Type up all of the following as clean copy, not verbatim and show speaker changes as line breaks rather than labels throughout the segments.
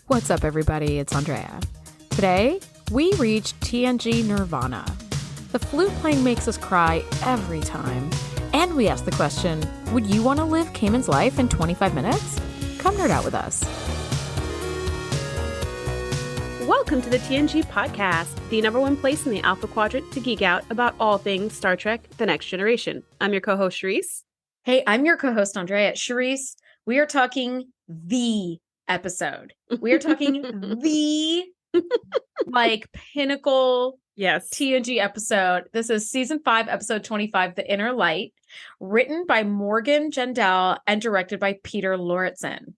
What's up, everybody? It's Andrea. Today, we reached TNG Nirvana. The flute playing makes us cry every time. And we ask the question, would you want to live Kaman's life in 25 minutes? Come nerd out with us.
Welcome to the TNG Podcast, the number one place in the Alpha Quadrant to geek out about all things Star Trek: The Next Generation. I'm your co-host, Shereese.
Hey, I'm your co-host, Andrea. Shereese, we are talking the episode. We are talking the pinnacle TNG episode. This is season 5, episode 25, The Inner Light, written by Morgan Gendell and directed by Peter Lauritsen.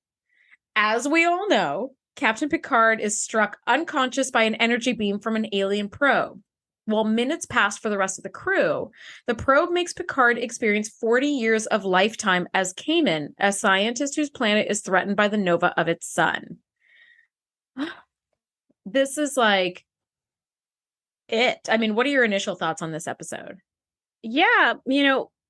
As we all know, Captain Picard is struck unconscious by an energy beam from an alien probe. While minutes pass for the rest of the crew, the probe makes Picard experience 40 years of lifetime as Kaman, a scientist whose planet is threatened by the nova of its sun. This is like it. I mean, what are your initial thoughts on this episode?
Yeah,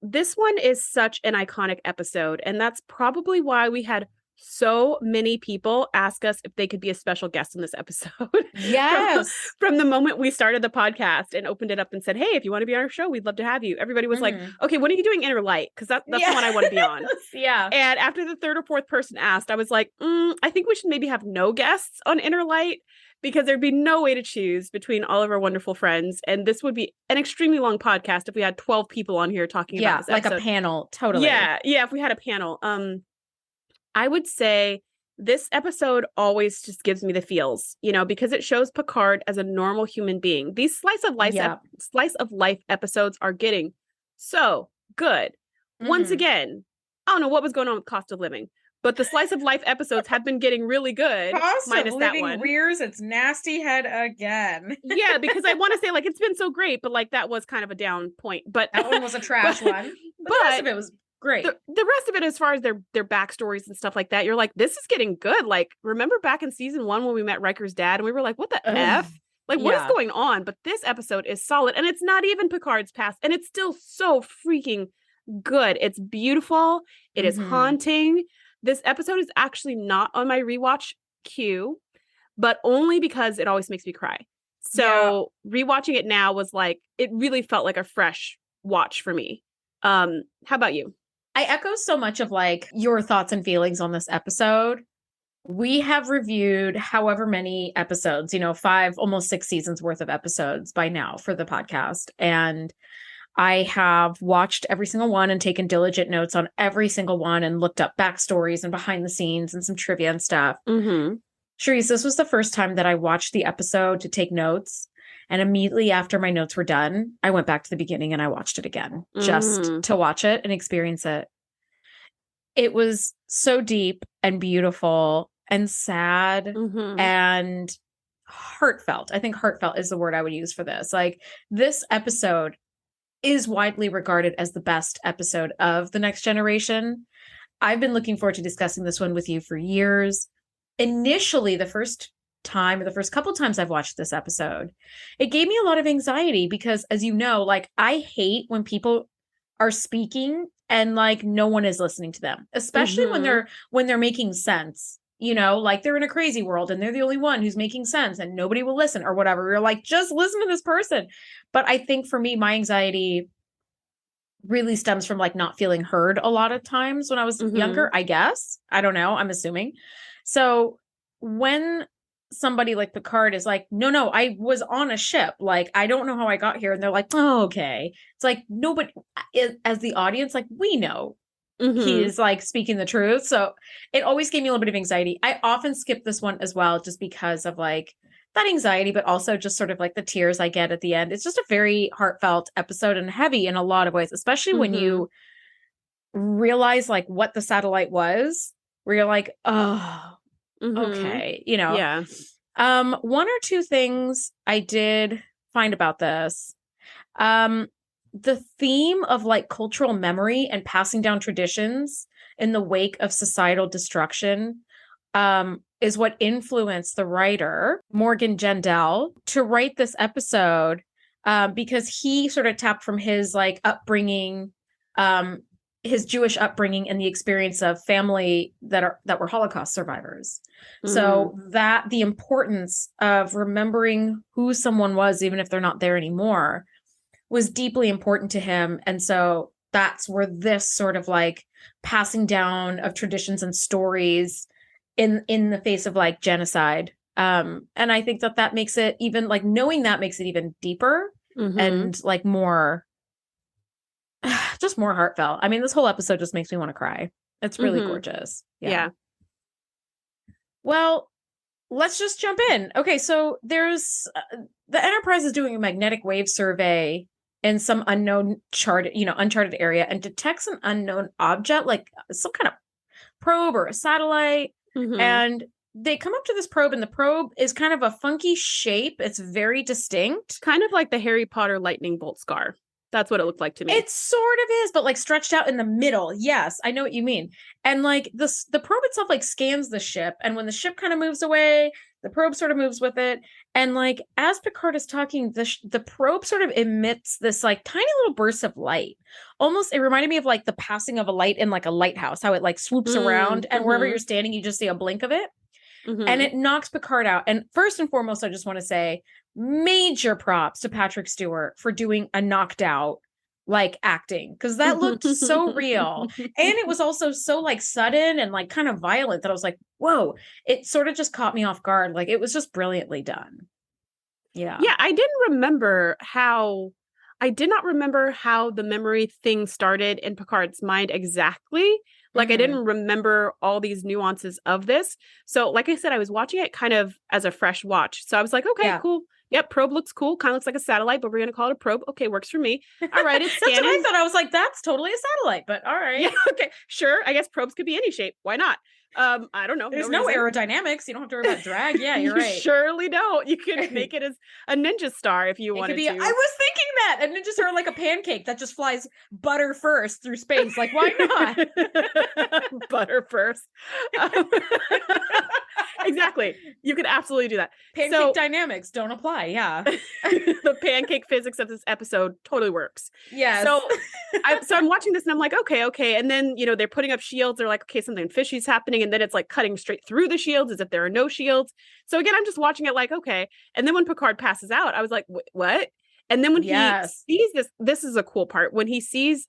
this one is such an iconic episode, and that's probably why we had so many people ask us if they could be a special guest in this episode.
Yes.
From the moment we started the podcast and opened it up and said, hey, if you want to be on our show, we'd love to have you. Everybody was like, okay, when are you doing Inner Light? Because that's the one I want to be on.
Yeah.
And after the third or fourth person asked, I was like, I think we should maybe have no guests on Inner Light, because there'd be no way to choose between all of our wonderful friends. And this would be an extremely long podcast if we had 12 people on here talking about this episode.
Like a panel. Totally.
Yeah, if we had a panel. I would say this episode always just gives me the feels, because it shows Picard as a normal human being. These slice of life episodes are getting so good. Once again, I don't know what was going on with cost of living, but the slice of life episodes have been getting really good.
Cost
minus
of
that
living
one.
rears its nasty head again.
Yeah, because I want to say it's been so great, but that was kind of a down point. But
that one was a trash one. But the rest of it was great.
The rest of it, as far as their backstories and stuff like that, you're like, this is getting good. Remember back in season 1 when we met Riker's dad and we were like, what the F? What is going on? But this episode is solid, and it's not even Picard's past, and it's still so freaking good. It's beautiful. It is haunting. This episode is actually not on my rewatch queue, but only because it always makes me cry. So rewatching it now was it really felt like a fresh watch for me. How about you?
I echo so much of your thoughts and feelings on this episode. We have reviewed however many episodes, 5, almost 6 seasons worth of episodes by now for the podcast. And I have watched every single one and taken diligent notes on every single one and looked up backstories and behind the scenes and some trivia and stuff. Shereese, this was the first time that I watched the episode to take notes. And immediately after my notes were done, I went back to the beginning and I watched it again just to watch it and experience it. It was so deep and beautiful and sad and heartfelt. I think heartfelt is the word I would use for this. This episode is widely regarded as the best episode of The Next Generation. I've been looking forward to discussing this one with you for years. Initially, the first couple times I've watched this episode, it gave me a lot of anxiety because, as you know, I hate when people are speaking and no one is listening to them, especially when they're making sense, they're in a crazy world and they're the only one who's making sense and nobody will listen or whatever. You're just listen to this person. But I think for me, my anxiety really stems from not feeling heard a lot of times when I was younger, I guess. I don't know. I'm assuming. So when somebody like Picard is no, I was on a ship. I don't know how I got here. And they're oh, okay. It's nobody, as the audience, we know he is speaking the truth. So it always gave me a little bit of anxiety. I often skip this one as well, just because of that anxiety, but also just sort of the tears I get at the end. It's just a very heartfelt episode and heavy in a lot of ways, especially when you realize what the satellite was, where you're oh, okay,
Yeah.
One or two things I did find about this. The theme of cultural memory and passing down traditions in the wake of societal destruction is what influenced the writer, Morgan Gendell, to write this episode, because he sort of tapped from his upbringing his Jewish upbringing and the experience of family that were Holocaust survivors. So that the importance of remembering who someone was, even if they're not there anymore, was deeply important to him. And so that's where this sort of like passing down of traditions and stories in the face of like genocide. And I think that makes it even like knowing that makes it even deeper and like more, just more heartfelt. I mean, this whole episode just makes me want to cry. It's really gorgeous.
Yeah.
Well, let's just jump in. Okay, so there's the Enterprise is doing a magnetic wave survey in some uncharted area and detects an unknown object, like some kind of probe or a satellite. And they come up to this probe, and the probe is kind of a funky shape. It's very distinct.
Kind of like the Harry Potter lightning bolt scar. That's what it looked like to me.
It sort of is, but like stretched out in the middle. Yes, I know what you mean. And like the probe itself like scans the ship, and when the ship kind of moves away, the probe sort of moves with it. And like as Picard is talking, the probe sort of emits this like tiny little burst of light. Almost, it reminded me of like the passing of a light in like a lighthouse, how it like swoops around, and wherever you're standing, you just see a blink of it. And it knocks Picard out. And first and foremost, I just want to say major props to Patrick Stewart for doing a knocked out like acting, because that looked so real. And it was also so like sudden and like kind of violent that I was like, whoa, it sort of just caught me off guard. Like it was just brilliantly done. Yeah.
I did not remember how the memory thing started in Picard's mind exactly. Like I didn't remember all these nuances of this. So like I said, I was watching it kind of as a fresh watch. So I was like, okay, cool. Yep, probe looks cool. Kind of looks like a satellite, but we're going to call it a probe. Okay, works for me. All right, it's scanning.
That's what I thought. I was like, that's totally a satellite, but all right.
Yeah, okay, sure. I guess probes could be any shape. Why not? I don't know.
There's no aerodynamics. You don't have to worry about drag. Yeah, you're right.
You surely don't. You could make it as a ninja star if you wanted to.
I was thinking that. A ninja star like a pancake that just flies butter first through space. Like, why not?
Butter first. Exactly. You could absolutely do that.
Pancake dynamics don't apply. Yeah.
The pancake physics of this episode totally works.
Yes.
So I'm watching this and I'm like, okay. And then, they're putting up shields. They're like, okay, something fishy is happening. And then it's like cutting straight through the shields as if there are no shields. So again, I'm just watching it like, okay. And then when Picard passes out, I was like, what? And then when he sees this is a cool part. When he sees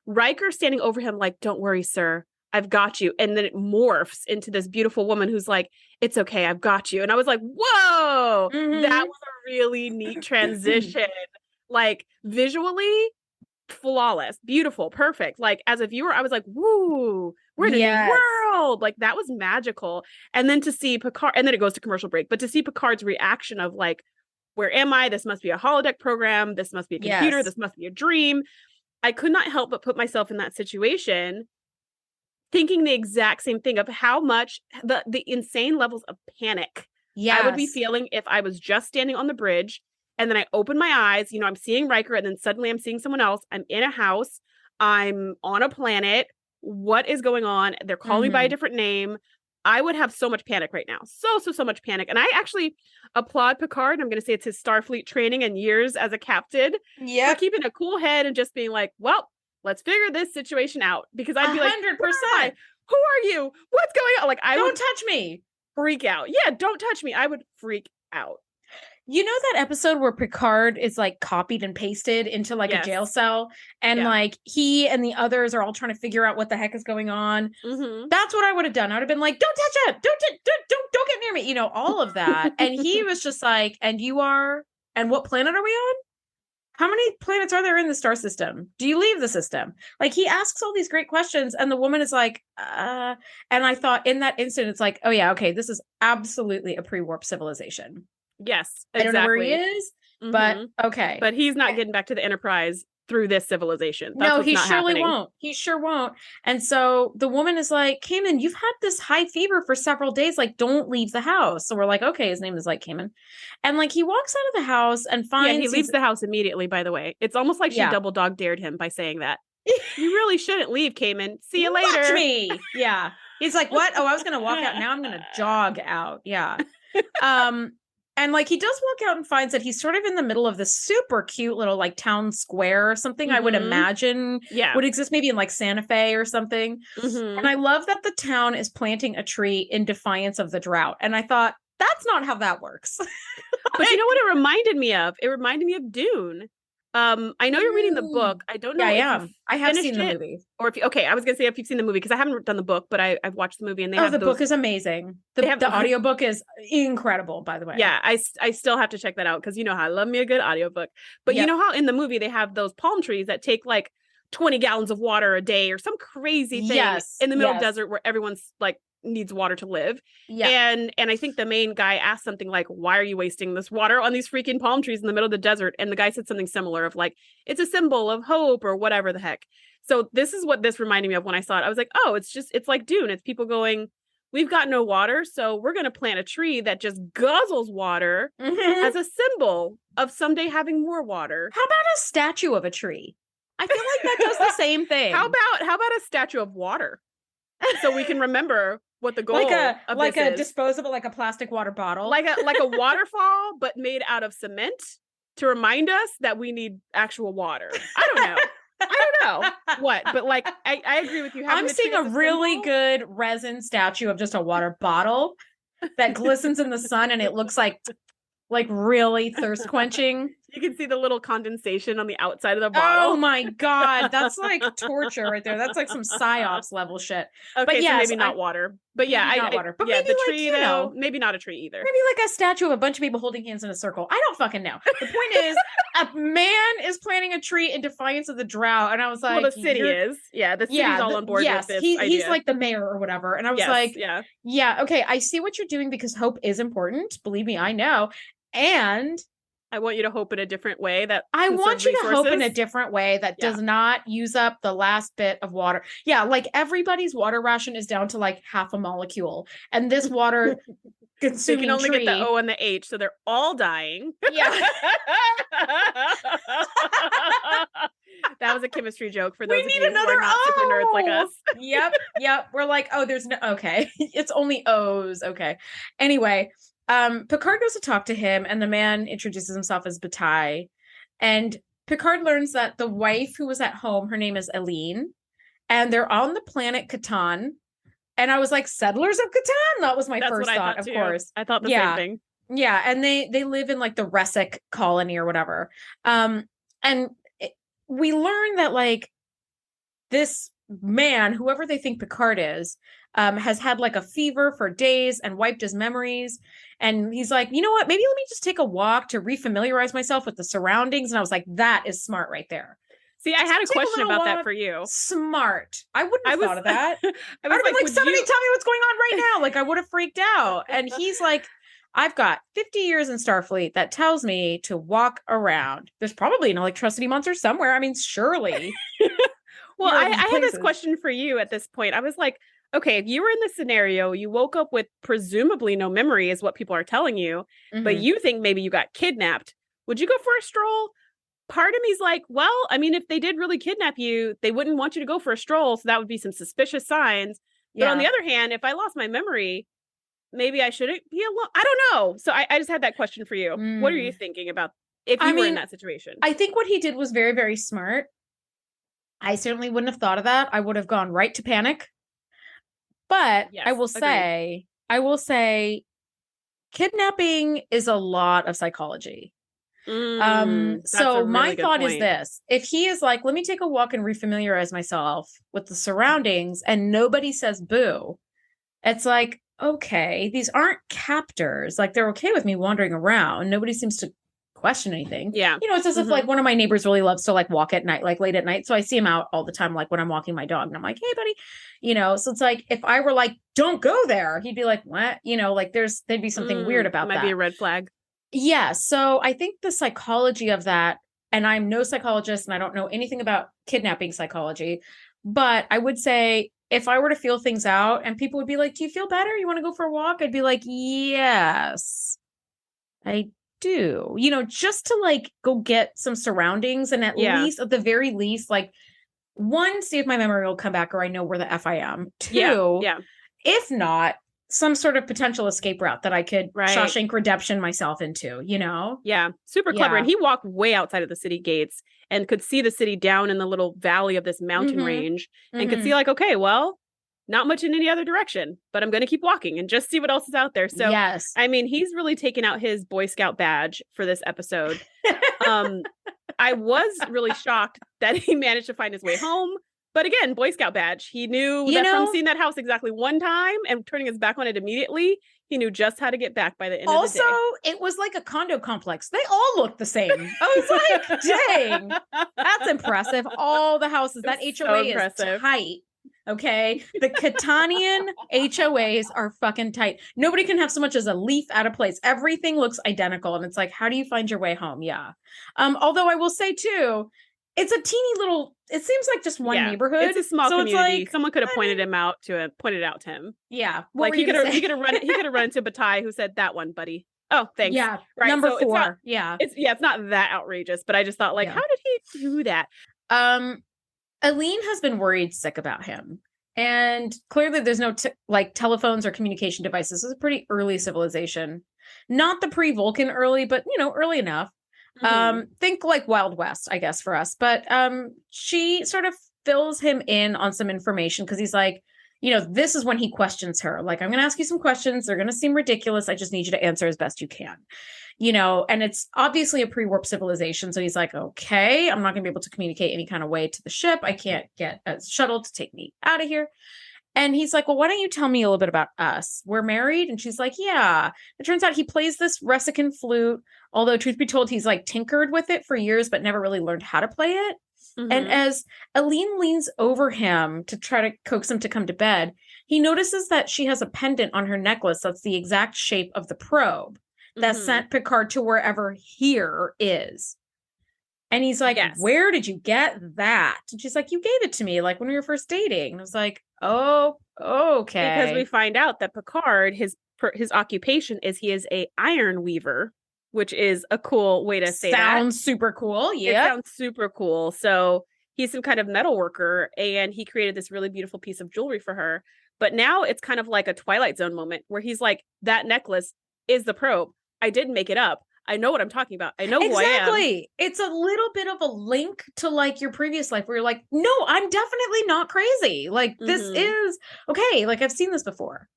Riker standing over him, like, don't worry, sir, I've got you. And then it morphs into this beautiful woman who's like, it's okay, I've got you. And I was like, whoa, that was a really neat transition. Like visually flawless, beautiful, perfect. Like as a viewer, I was like, woo, we're in a new world. Like that was magical. And then to see Picard, and then it goes to commercial break, but to see Picard's reaction of like, where am I? This must be a holodeck program. This must be a computer. This must be a dream. I could not help but put myself in that situation, thinking the exact same thing of how much the insane levels of panic I would be feeling if I was just standing on the bridge and then I open my eyes, I'm seeing Riker and then suddenly I'm seeing someone else. I'm in a house. I'm on a planet. What is going on? They're calling me by a different name. I would have so much panic right now. So much panic. And I actually applaud Picard. I'm going to say it's his Starfleet training and years as a captain for keeping a cool head and just being like, well, let's figure this situation out, because I'd be 100%. Like, who are you? What's going on? Like,
don't touch me.
Freak out. Yeah, don't touch me. I would freak out.
You know that episode where Picard is like copied and pasted into like a jail cell, and like he and the others are all trying to figure out what the heck is going on. That's what I would have done. I would have been like, don't touch it. Don't get near me. All of that. And he was just like, and you are, and what planet are we on? How many planets are there in the star system? Do you leave the system? Like he asks all these great questions, and the woman is like, and I thought in that instant, it's like, oh yeah, okay, this is absolutely a pre-warp civilization.
Yes,
exactly. I don't know where he is, but okay.
But he's not getting back to the Enterprise through this civilization.
No, he surely won't. He sure won't. And so the woman is like, Kaman, you've had this high fever for several days. Like, don't leave the house. So we're like, okay, his name is like Kaman. And like, he walks out of the house and finds...
Yeah, he leaves the house immediately, by the way. It's almost like she double dog dared him by saying that. You really shouldn't leave, Kaman. See you later.
Watch me. Yeah. He's like, what? Oh, I was going to walk out. Now I'm going to jog out. Yeah. And like he does walk out and finds that he's sort of in the middle of this super cute little like town square or something. I would imagine would exist maybe in like Santa Fe or something. And I love that the town is planting a tree in defiance of the drought. And I thought, that's not how that works.
But you know what it reminded me of? It reminded me of Dune. I know you're reading the book. I don't know.
Yeah, I am. I have seen the movie.
Or if I was gonna say if you've seen the movie, because I haven't done the book, but I've watched the movie and
the book is amazing. The audiobook is incredible, by the way.
Yeah, I still have to check that out because you know how I love me a good audiobook. But you know how in the movie they have those palm trees that take like 20 gallons of water a day or some crazy thing in the middle of desert where everyone's like needs water to live. And I think the main guy asked something like, why are you wasting this water on these freaking palm trees in the middle of the desert? And the guy said something similar of like, it's a symbol of hope or whatever the heck. So this is what this reminded me of when I saw it. I was like, oh, it's like Dune. It's people going, we've got no water, so we're going to plant a tree that just guzzles water as a symbol of someday having more water.
How about a statue of a tree? I feel like that does the same thing.
How about a statue of water? So we can remember what the goal of
like
this
a
is.
Disposable, like a plastic water bottle,
like a waterfall, but made out of cement to remind us that we need actual water. I don't know what, but like I agree with you.
I'm seeing a really good resin statue of just a water bottle that glistens in the sun, and it looks like really thirst quenching.
You can see the little condensation on the outside of the bottle.
Oh my God. That's like torture right there. That's like some psyops level shit.
Okay, but yes, so maybe not water. But yeah,
not water. But
yeah,
maybe
the tree though, maybe not a tree either.
Maybe like a statue of a bunch of people holding hands in a circle. I don't fucking know. The point is, a man is planting a tree in defiance of the drought. And I was like,
well, the city is. Yeah, the city's all on board with this idea.
He's like the mayor or whatever. And I was like, okay, I see what you're doing because hope is important. Believe me, I know. And
I want you to hope in a different way that
I want you to hope in a different way that does not use up the last bit of water. Yeah, like everybody's water ration is down to like half a molecule. And this water consuming
you can only
tree,
get the O and the H, so they're all dying.
Yeah.
That was a chemistry joke for those of you who are not super nerds like us.
Yep. We're like, oh, there's no okay. It's only O's. Okay. Anyway. Picard goes to talk to him, and the man introduces himself as Bataille. And Picard learns that the wife who was at home, her name is Eileen, and they're on the planet Catan. And I was like, settlers of Catan? That was my first thought, of course.
I thought the same thing.
Yeah, and they live in like the Resik colony or whatever. We learn that like this man, whoever they think Picard is, has had like a fever for days and wiped his memories. And he's like, you know what? Maybe let me just take a walk to refamiliarize myself with the surroundings. And I was like, that is smart right there.
See, I had a question about that for you.
Smart. I wouldn't have thought of that. I would have been like, somebody tell me what's going on right now. Like I would have freaked out. And he's like, I've got 50 years in Starfleet that tells me to walk around. There's probably an electricity monster somewhere. I mean, surely.
Well, I had this question for you at this point. I was like, okay, if you were in this scenario, you woke up with presumably no memory is what people are telling you, but you think maybe you got kidnapped. Would you go for a stroll? Part of me's like, well, I mean, if they did really kidnap you, they wouldn't want you to go for a stroll. So that would be some suspicious signs. But on the other hand, if I lost my memory, maybe I shouldn't be alone. I don't know. So I just had that question for you. What are you thinking about if you were in that situation?
I think what he did was very, very smart. I certainly wouldn't have thought of that. I would have gone right to panic. But yes, I will say kidnapping is a lot of psychology. So my thought is this: if he is like, let me take a walk and refamiliarize myself with the surroundings, and nobody says boo, it's like, okay, these aren't captors. Like they're okay with me wandering around. Nobody seems to question anything.
Yeah.
You know, it's as if like one of my neighbors really loves to like walk at night, like late at night. So I see him out all the time, like when I'm walking my dog, and I'm like, hey buddy, you know, so it's like, if I were like, don't go there, he'd be like, what? You know, like there'd be something weird about that.
Might be a red flag.
Yeah. So I think the psychology of that, and I'm no psychologist and I don't know anything about kidnapping psychology, but I would say if I were to feel things out and people would be like, do you feel better? You want to go for a walk? I'd be like, yes, I do, you know, just to like go get some surroundings and at least, at the very least, like one, see if my memory will come back or I know where the F I am. Two, if not, some sort of potential escape route that I could Shawshank Redemption myself into, you know?
Yeah, super clever. And he walked way outside of the city gates and could see the city down in the little valley of this mountain range and could see like, okay, well, not much in any other direction, but I'm going to keep walking and just see what else is out there. So, I mean, he's really taken out his Boy Scout badge for this episode. I was really shocked that he managed to find his way home. But again, Boy Scout badge. He knew that from seeing that house exactly one time and turning his back on it immediately, he knew just how to get back by the end of the day.
Also, it was like a condo complex. They all looked the same. I was like, dang, that's impressive. All the houses, that HOA is tight. Okay. The Catanian HOAs are fucking tight. Nobody can have so much as a leaf out of place. Everything looks identical. And it's like, how do you find your way home? Yeah. Although I will say too, it's a teeny little, it seems like just one neighborhood.
It's a small community. Like, someone could have pointed it out to him.
Yeah.
Like he could have run into Bataille who said, that one, buddy. Oh, thanks.
Yeah.
Right.
Number
so
4.
It's not that outrageous, but I just thought like, how did he do that?
Aline has been worried sick about him. And clearly there's no telephones or communication devices. This is a pretty early civilization. Not the pre-Vulcan early, but early enough. Think like Wild West, I guess, for us. But she sort of fills him in on some information because he's like, this is when he questions her. Like, I'm going to ask you some questions. They're going to seem ridiculous. I just need you to answer as best you can. And it's obviously a pre-warp civilization. So he's like, okay, I'm not going to be able to communicate any kind of way to the ship. I can't get a shuttle to take me out of here. And he's like, well, why don't you tell me a little bit about us? We're married. And she's like, yeah. It turns out he plays this Resican flute. Although truth be told, he's like tinkered with it for years, but never really learned how to play it. And as Aline leans over him to try to coax him to come to bed, he notices that she has a pendant on her necklace that's the exact shape of the probe that sent Picard to wherever here is. And he's like, where did you get that? And she's like, you gave it to me like when we were first dating. And I was like, oh, okay.
Because we find out that Picard, his occupation is he is a iron weaver, which is a cool way to say that.
Sounds super cool. Yeah.
It sounds super cool. So he's some kind of metal worker and he created this really beautiful piece of jewelry for her. But now it's kind of like a Twilight Zone moment where he's like, that necklace is the probe. I didn't make it up. I know what I'm talking about. I know who I am.
Exactly. It's a little bit of a link to like your previous life where you're like, no, I'm definitely not crazy. Like this is okay. Like I've seen this before.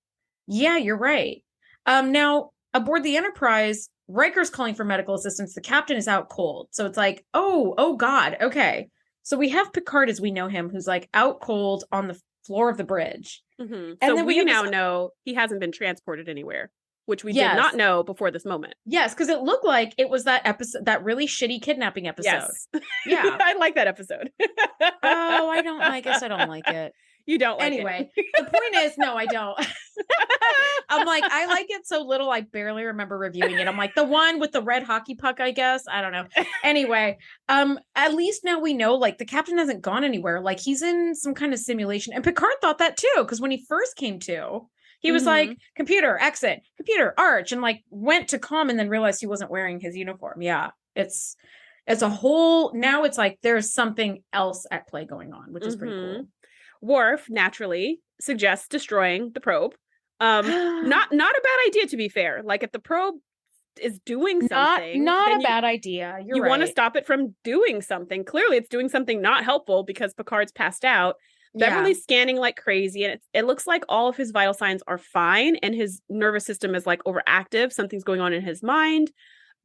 Yeah, you're right. Now aboard the Enterprise, Riker's calling for medical assistance. The captain is out cold. So it's like, oh God. Okay. So we have Picard as we know him, who's like out cold on the floor of the bridge.
And so then we now know he hasn't been transported anywhere, which we did not know before this moment.
Yes, because it looked like it was that episode, that really shitty kidnapping episode.
Yes.
Yeah.
I like that episode.
Oh, I guess I don't like it.
You don't like
it. The point is, no, I don't. I'm like, I like it so little, I barely remember reviewing it. I'm like, the one with the red hockey puck, I guess. I don't know. Anyway, at least now we know, like, the captain hasn't gone anywhere. Like, he's in some kind of simulation. And Picard thought that too, because when he first came to, he was like, computer, exit, computer, arch, and like went to comm and then realized he wasn't wearing his uniform. Yeah, it's a whole, now it's like there's something else at play going on, which is pretty cool.
Worf naturally suggests destroying the probe. Not a bad idea, to be fair. Like if the probe is doing something,
not a bad idea. You
want to stop it from doing something. Clearly, it's doing something not helpful because Picard's passed out. Beverly's scanning like crazy, and it looks like all of his vital signs are fine, and his nervous system is like overactive. Something's going on in his mind,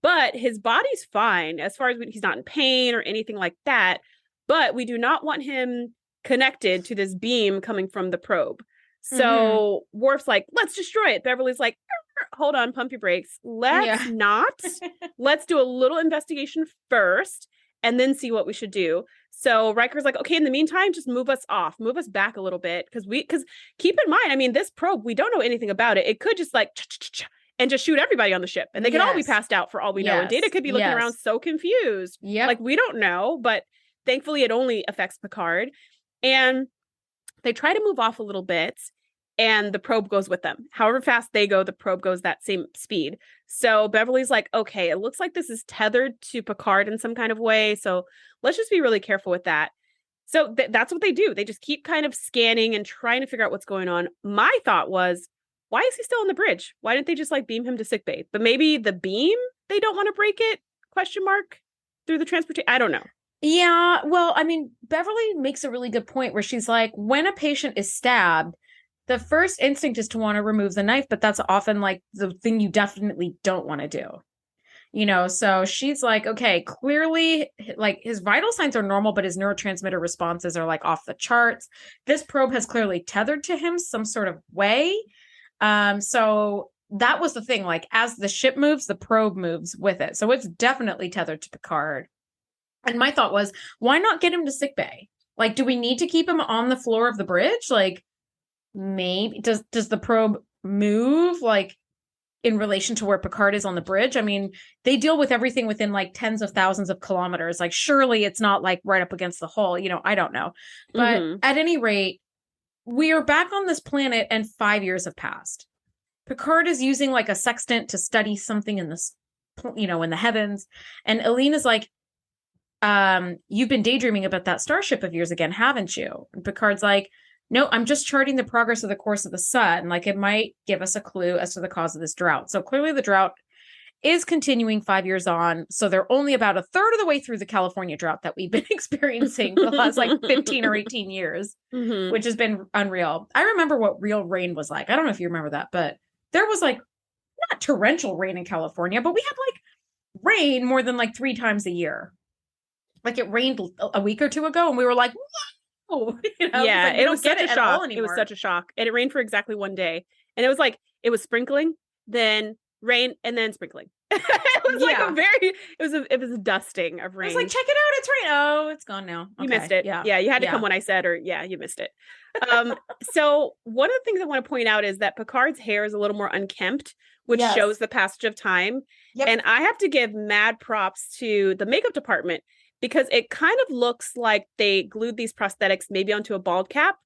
but his body's fine as far as he's not in pain or anything like that. But we do not want him connected to this beam coming from the probe. So Worf's like, let's destroy it. Beverly's like, hold on, pump your brakes. Let's not. Let's do a little investigation first and then see what we should do. So Riker's like, okay, in the meantime, just move us back a little bit. Because keep in mind, I mean, this probe, we don't know anything about it. It could just like, and just shoot everybody on the ship. And they could all be passed out for all we know. And Data could be looking around so confused. Like, we don't know. But thankfully, it only affects Picard. And they try to move off a little bit. And the probe goes with them. However fast they go, the probe goes that same speed. So Beverly's like, okay, it looks like this is tethered to Picard in some kind of way. So let's just be really careful with that. So that's what they do. They just keep kind of scanning and trying to figure out what's going on. My thought was, why is he still on the bridge? Why didn't they just like beam him to sickbay? But maybe the beam, they don't want to break it, question mark, through the transportation. I don't know.
Yeah, well, I mean, Beverly makes a really good point where she's like, when a patient is stabbed, the first instinct is to want to remove the knife, but that's often like the thing you definitely don't want to do. So she's like, okay, clearly like his vital signs are normal, but his neurotransmitter responses are like off the charts. This probe has clearly tethered to him some sort of way. So that was the thing, like as the ship moves, the probe moves with it. So it's definitely tethered to Picard. And my thought was, why not get him to sickbay? Like, do we need to keep him on the floor of the bridge? Like, maybe does the probe move like in relation to where Picard is on the bridge? I mean, they deal with everything within like tens of thousands of kilometers. Like, surely it's not like right up against the hull. I don't know. But at any rate, we are back on this planet and 5 years have passed. Picard is using like a sextant to study something in this, in the heavens. And Eline is like, you've been daydreaming about that starship of yours again, haven't you? And Picard's like, no, I'm just charting the progress of the course of the sun. Like, it might give us a clue as to the cause of this drought. So clearly the drought is continuing 5 years on. So they're only about a third of the way through the California drought that we've been experiencing for the last like 15 or 18 years, which has been unreal. I remember what real rain was like. I don't know if you remember that, but there was like not torrential rain in California, but we had like rain more than like 3 times a year. Like it rained a week or two ago and we were like, whoa,
yeah,
like,
it was such a shock. It was such a shock. And it rained for exactly one day. And it was like, it was sprinkling, then rain, and then sprinkling. It was like it was a dusting of rain.
I was like, check it out, it's rain. Oh, it's gone now.
Okay. You missed it. Yeah, you had to come when I said, you missed it. So one of the things I want to point out is that Picard's hair is a little more unkempt, which shows the passage of time. Yep. And I have to give mad props to the makeup department, because it kind of looks like they glued these prosthetics maybe onto a bald cap.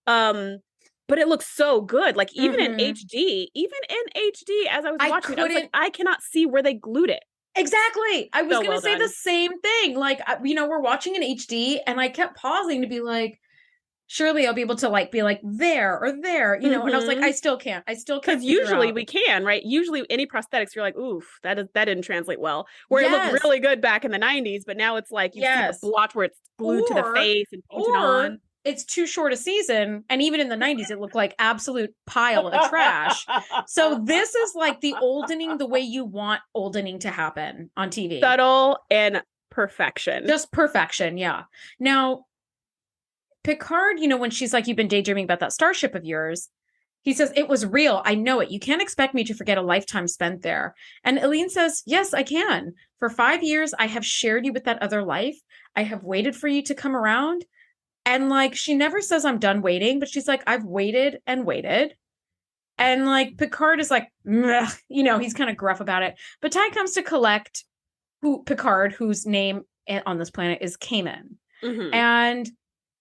But it looks so good. Like even in HD, as I was watching, I was like, I cannot see where they glued it.
Exactly. I was going to say the same thing. Like, we're watching in HD and I kept pausing to be like, surely I'll be able to like be like there or there, and I was like, I still can't.
Because usually we can, right? Usually any prosthetics, you're like, oof, that didn't translate well. Where it looked really good back in the 90s, but now it's like you see the blotch where it's glued to the face and painted on.
It's too short a season, and even in the 90s, it looked like absolute pile of trash. So this is like the oldening the way you want oldening to happen on TV.
Subtle and perfection.
Just perfection, yeah. Now, Picard, when she's like, you've been daydreaming about that starship of yours, he says, it was real. I know it. You can't expect me to forget a lifetime spent there. And Eline says, yes, I can. For 5 years, I have shared you with that other life. I have waited for you to come around. And like, she never says I'm done waiting, but she's like, I've waited and waited. And like, Picard is like, he's kind of gruff about it. But Ty comes to collect Picard, whose name on this planet is Kaman. And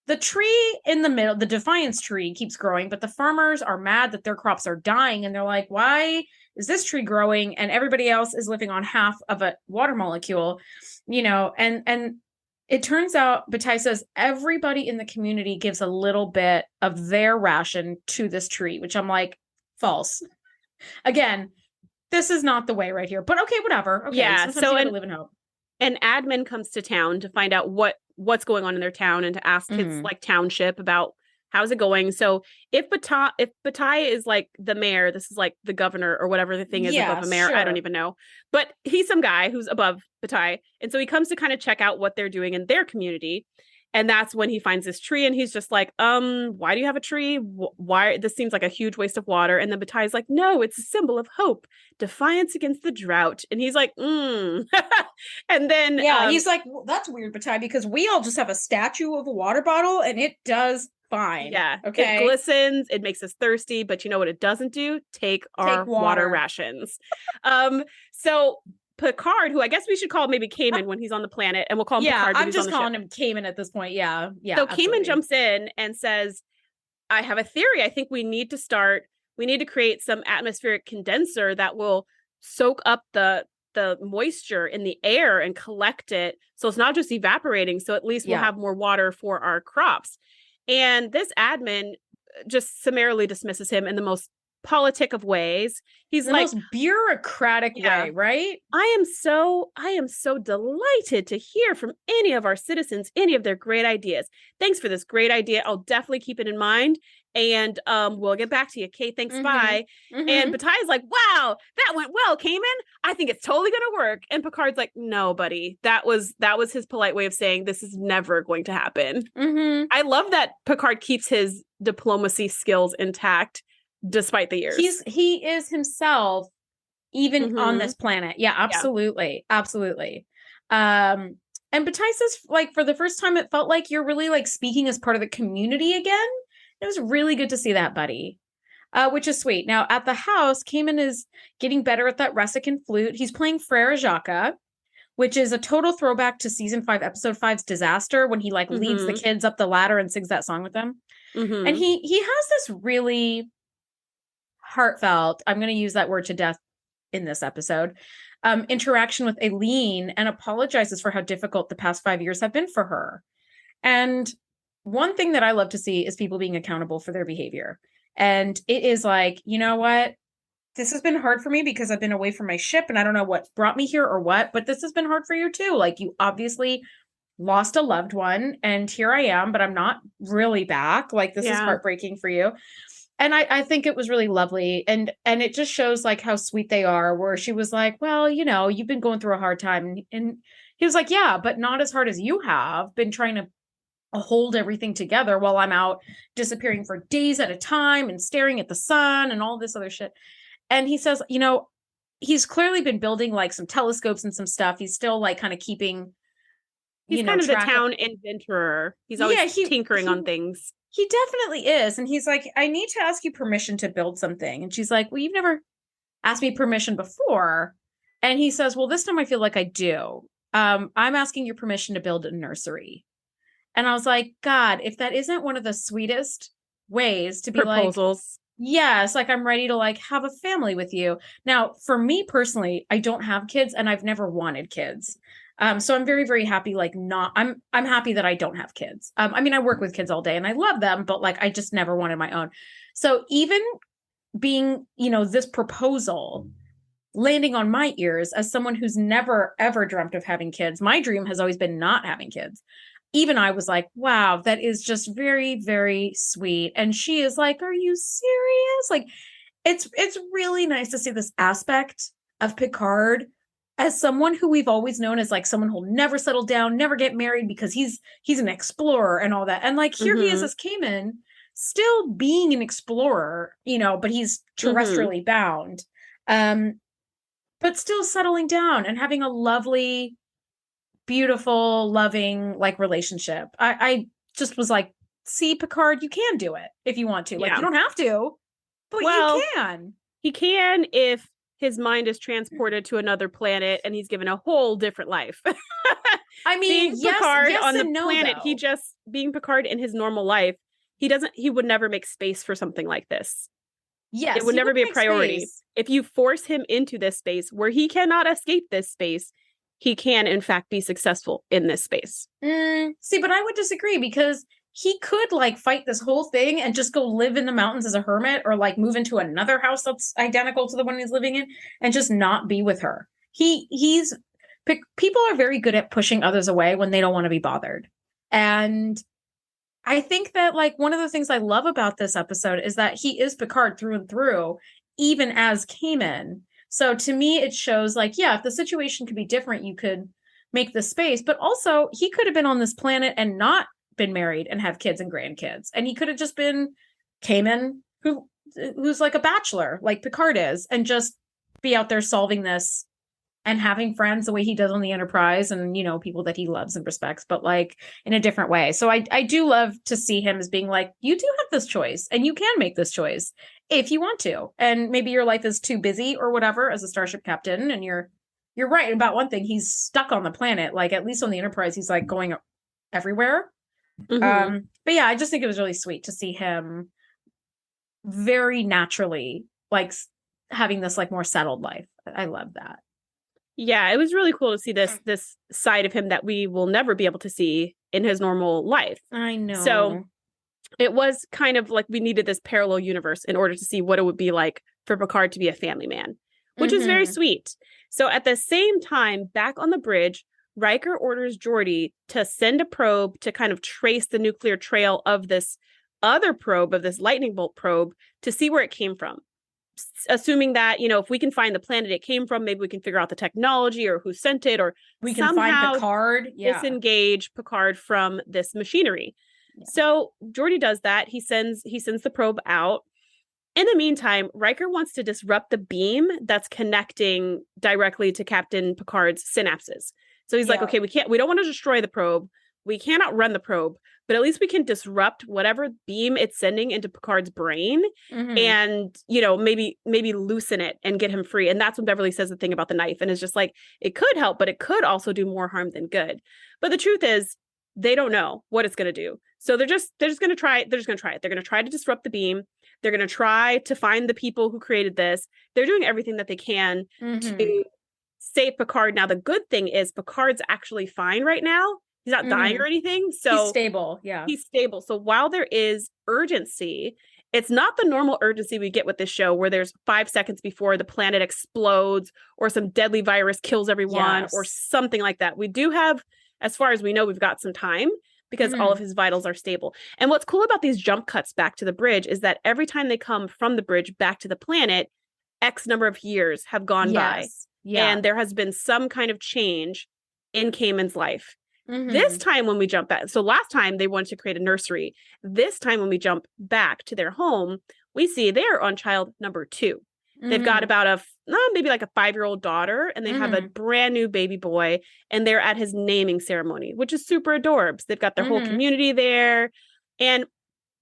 the tree in the middle, the Defiance tree, keeps growing, but the farmers are mad that their crops are dying. And they're like, why is this tree growing? And everybody else is living on half of a water molecule, and it turns out, Bataille says, everybody in the community gives a little bit of their ration to this tree, which I'm like, false. Again, this is not the way right here, but okay, whatever. Okay,
yeah,
sometimes you gotta live in hope.
An admin comes to town to find out what's going on in their town and to ask his like township about how's it going. So if Bataille is like the mayor, this is like the governor or whatever the thing is above a mayor. Sure. I don't even know. But he's some guy who's above Bataille. And so he comes to kind of check out what they're doing in their community. And that's when he finds this tree and he's just like, why do you have a tree? Why? This seems like a huge waste of water. And then Bataille's like, no, it's a symbol of hope, defiance against the drought. And he's like, And then
he's like, well, that's weird, Bataille, because we all just have a statue of a water bottle and it does fine.
Yeah.
Okay.
It glistens, it makes us thirsty, but you know what it doesn't do? Take our water rations. So Picard, who I guess we should call maybe Kaman when he's on the planet, and we'll call him Picard.
I'm just calling him Kaman at this point. Yeah.
So Kaman jumps in and says, I have a theory. I think we need to create some atmospheric condenser that will soak up the moisture in the air and collect it. So it's not just evaporating. So at least we'll have more water for our crops. And this admin just summarily dismisses him in the most politic of ways. He's
the most bureaucratic way, right?
I am so delighted to hear from any of our citizens, any of their great ideas. Thanks for this great idea. I'll definitely keep it in mind. And we'll get back to you. Okay, thanks, bye. And Batai's like, wow, that went well, Kaman. I think it's totally gonna work. And Picard's like, no, buddy. That was his polite way of saying this is never going to happen. I love that Picard keeps his diplomacy skills intact despite the years.
He is himself even on this planet. Yeah, absolutely. Absolutely. And Batai says, like, for the first time, it felt like you're really like speaking as part of the community again. It was really good to see that, buddy. Which is sweet. Now, at the house, Kaman is getting better at that Resican flute. He's playing Frere Jacques, which is a total throwback to season 5, episode 5's Disaster, when he like leads the kids up the ladder and sings that song with them. And he has this really heartfelt, I'm going to use that word to death in this episode, interaction with Aileen, and apologizes for how difficult the past 5 years have been for her. And one thing that I love to see is people being accountable for their behavior. And it is like, you know what? This has been hard for me because I've been away from my ship and I don't know what brought me here or what, but this has been hard for you too. Like, you obviously lost a loved one and here I am, but I'm not really back. Like, this is heartbreaking for you. And I think it was really lovely. And it just shows like how sweet they are, where she was like, well, you know, you've been going through a hard time. And he was like, yeah, but not as hard as you have been trying to hold everything together while I'm out disappearing for days at a time and staring at the sun and all this other shit. And he says, you know, he's clearly been building like some telescopes and some stuff. He's still like kind of keeping,
he's kind of the town inventor. He's always tinkering on things.
He definitely is. And he's like, I need to ask you permission to build something. And she's like, well, you've never asked me permission before. And he says, well, this time I feel like I do. I'm asking your permission to build a nursery. And I was like, God, if that isn't one of the sweetest ways to be
proposals.
Like, yes, like I'm ready to like have a family with you. Now, for me personally, I don't have kids and I've never wanted kids. So I'm very, very happy. Like I'm happy that I don't have kids. I mean, I work with kids all day and I love them, but like, I just never wanted my own. So even being, you know, this proposal landing on my ears as someone who's never, ever dreamt of having kids, my dream has always been not having kids. Even I was like, wow, that is just very, very sweet. And she is like, are you serious? Like, it's really nice to see this aspect of Picard as someone who we've always known as like someone who'll never settle down, never get married because he's an explorer and all that. And like, here he is as Kaman, still being an explorer, you know, but he's terrestrially bound. But still settling down and having a lovely, beautiful, loving, like, relationship. I just was like, see, Picard, you can do it if you want to. Like, you don't have to, but you can.
He can if his mind is transported to another planet and he's given a whole different life.
I mean,
being Picard on the planet, though. He just being Picard in his normal life, he would never make space for something like this.
Yes,
it would never be a priority. Space. If you force him into this space where he cannot escape this space, he can, in fact, be successful in this space.
See, but I would disagree because he could like fight this whole thing and just go live in the mountains as a hermit or like move into another house that's identical to the one he's living in and just not be with her. People are very good at pushing others away when they don't want to be bothered. And I think that like one of the things I love about this episode is that he is Picard through and through, even as Kaman. So to me, it shows like, yeah, if the situation could be different, you could make the space, but also he could have been on this planet and not been married and have kids and grandkids. And he could have just been Kaman who's like a bachelor, like Picard is, and just be out there solving this and having friends the way he does on the Enterprise and, you know, people that he loves and respects, but like in a different way. So I do love to see him as being like, you do have this choice and you can make this choice if you want to. And maybe your life is too busy or whatever as a starship captain. And you're right about one thing. He's stuck on the planet. Like at least on the Enterprise, he's like going everywhere. But yeah, I just think it was really sweet to see him very naturally, like having this like more settled life. I love that.
Yeah, it was really cool to see this side of him that we will never be able to see in his normal life.
I know.
So it was kind of like we needed this parallel universe in order to see what it would be like for Picard to be a family man, which is very sweet. So at the same time, back on the bridge, Riker orders Geordi to send a probe to kind of trace the nuclear trail of this other probe, of this lightning bolt probe, to see where it came from. Assuming that, you know, if we can find the planet it came from, maybe we can figure out the technology or who sent it, or
we can find Picard.
Disengage Picard from this machinery. Yeah. So Geordi does that. He sends the probe out. In the meantime, Riker wants to disrupt the beam that's connecting directly to Captain Picard's synapses. So he's like, okay, we don't want to destroy the probe. We cannot run the probe, but at least we can disrupt whatever beam it's sending into Picard's brain and, you know, maybe loosen it and get him free. And that's when Beverly says the thing about the knife. And it's just like, it could help, but it could also do more harm than good. But the truth is, they don't know what it's going to do. So they're just going to try it. They're just going to try it. They're going to try to disrupt the beam. They're going to try to find the people who created this. They're doing everything that they can to save Picard. Now, the good thing is Picard's actually fine right now. He's not dying or anything. So
he's stable. Yeah.
He's stable. So while there is urgency, it's not the normal urgency we get with this show where there's 5 seconds before the planet explodes or some deadly virus kills everyone or something like that. We do have, as far as we know, we've got some time because all of his vitals are stable. And what's cool about these jump cuts back to the bridge is that every time they come from the bridge back to the planet, X number of years have gone by. Yeah. And there has been some kind of change in Kaman's life. This time when we jump back, so last time they wanted to create a nursery. This time when we jump back to their home, we see they're on child number 2. They've got about maybe like a 5-year-old daughter, and they have a brand new baby boy, and they're at his naming ceremony, which is super adorbs. They've got their whole community there, and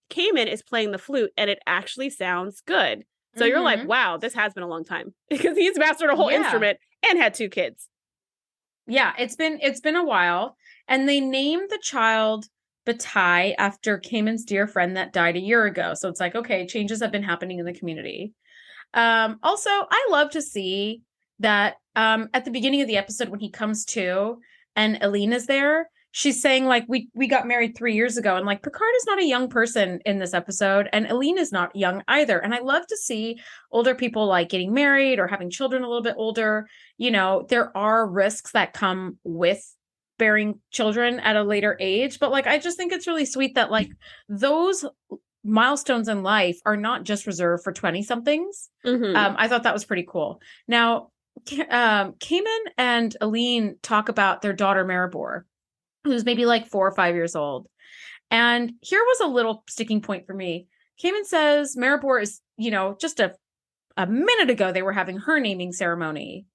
Kaman is playing the flute, and it actually sounds good. So you're like, wow, this has been a long time because he's mastered a whole instrument and had 2 kids.
Yeah, it's been a while. And they named the child Bataille after Kaman's dear friend that died a year ago. So it's like, okay, changes have been happening in the community. Also, I love to see that at the beginning of the episode when he comes to and Eileen is there, she's saying like, we got married 3 years ago. And like Picard is not a young person in this episode. And Eileen is not young either. And I love to see older people like getting married or having children a little bit older. You know, there are risks that come with bearing children at a later age. But like, I just think it's really sweet that like those milestones in life are not just reserved for 20 somethings. I thought that was pretty cool. Now, Kaman and Eileen talk about their daughter, Maribor, who's maybe like 4 or 5 years old. And here was a little sticking point for me. Kaman says Maribor is, you know, just a minute ago, they were having her naming ceremony.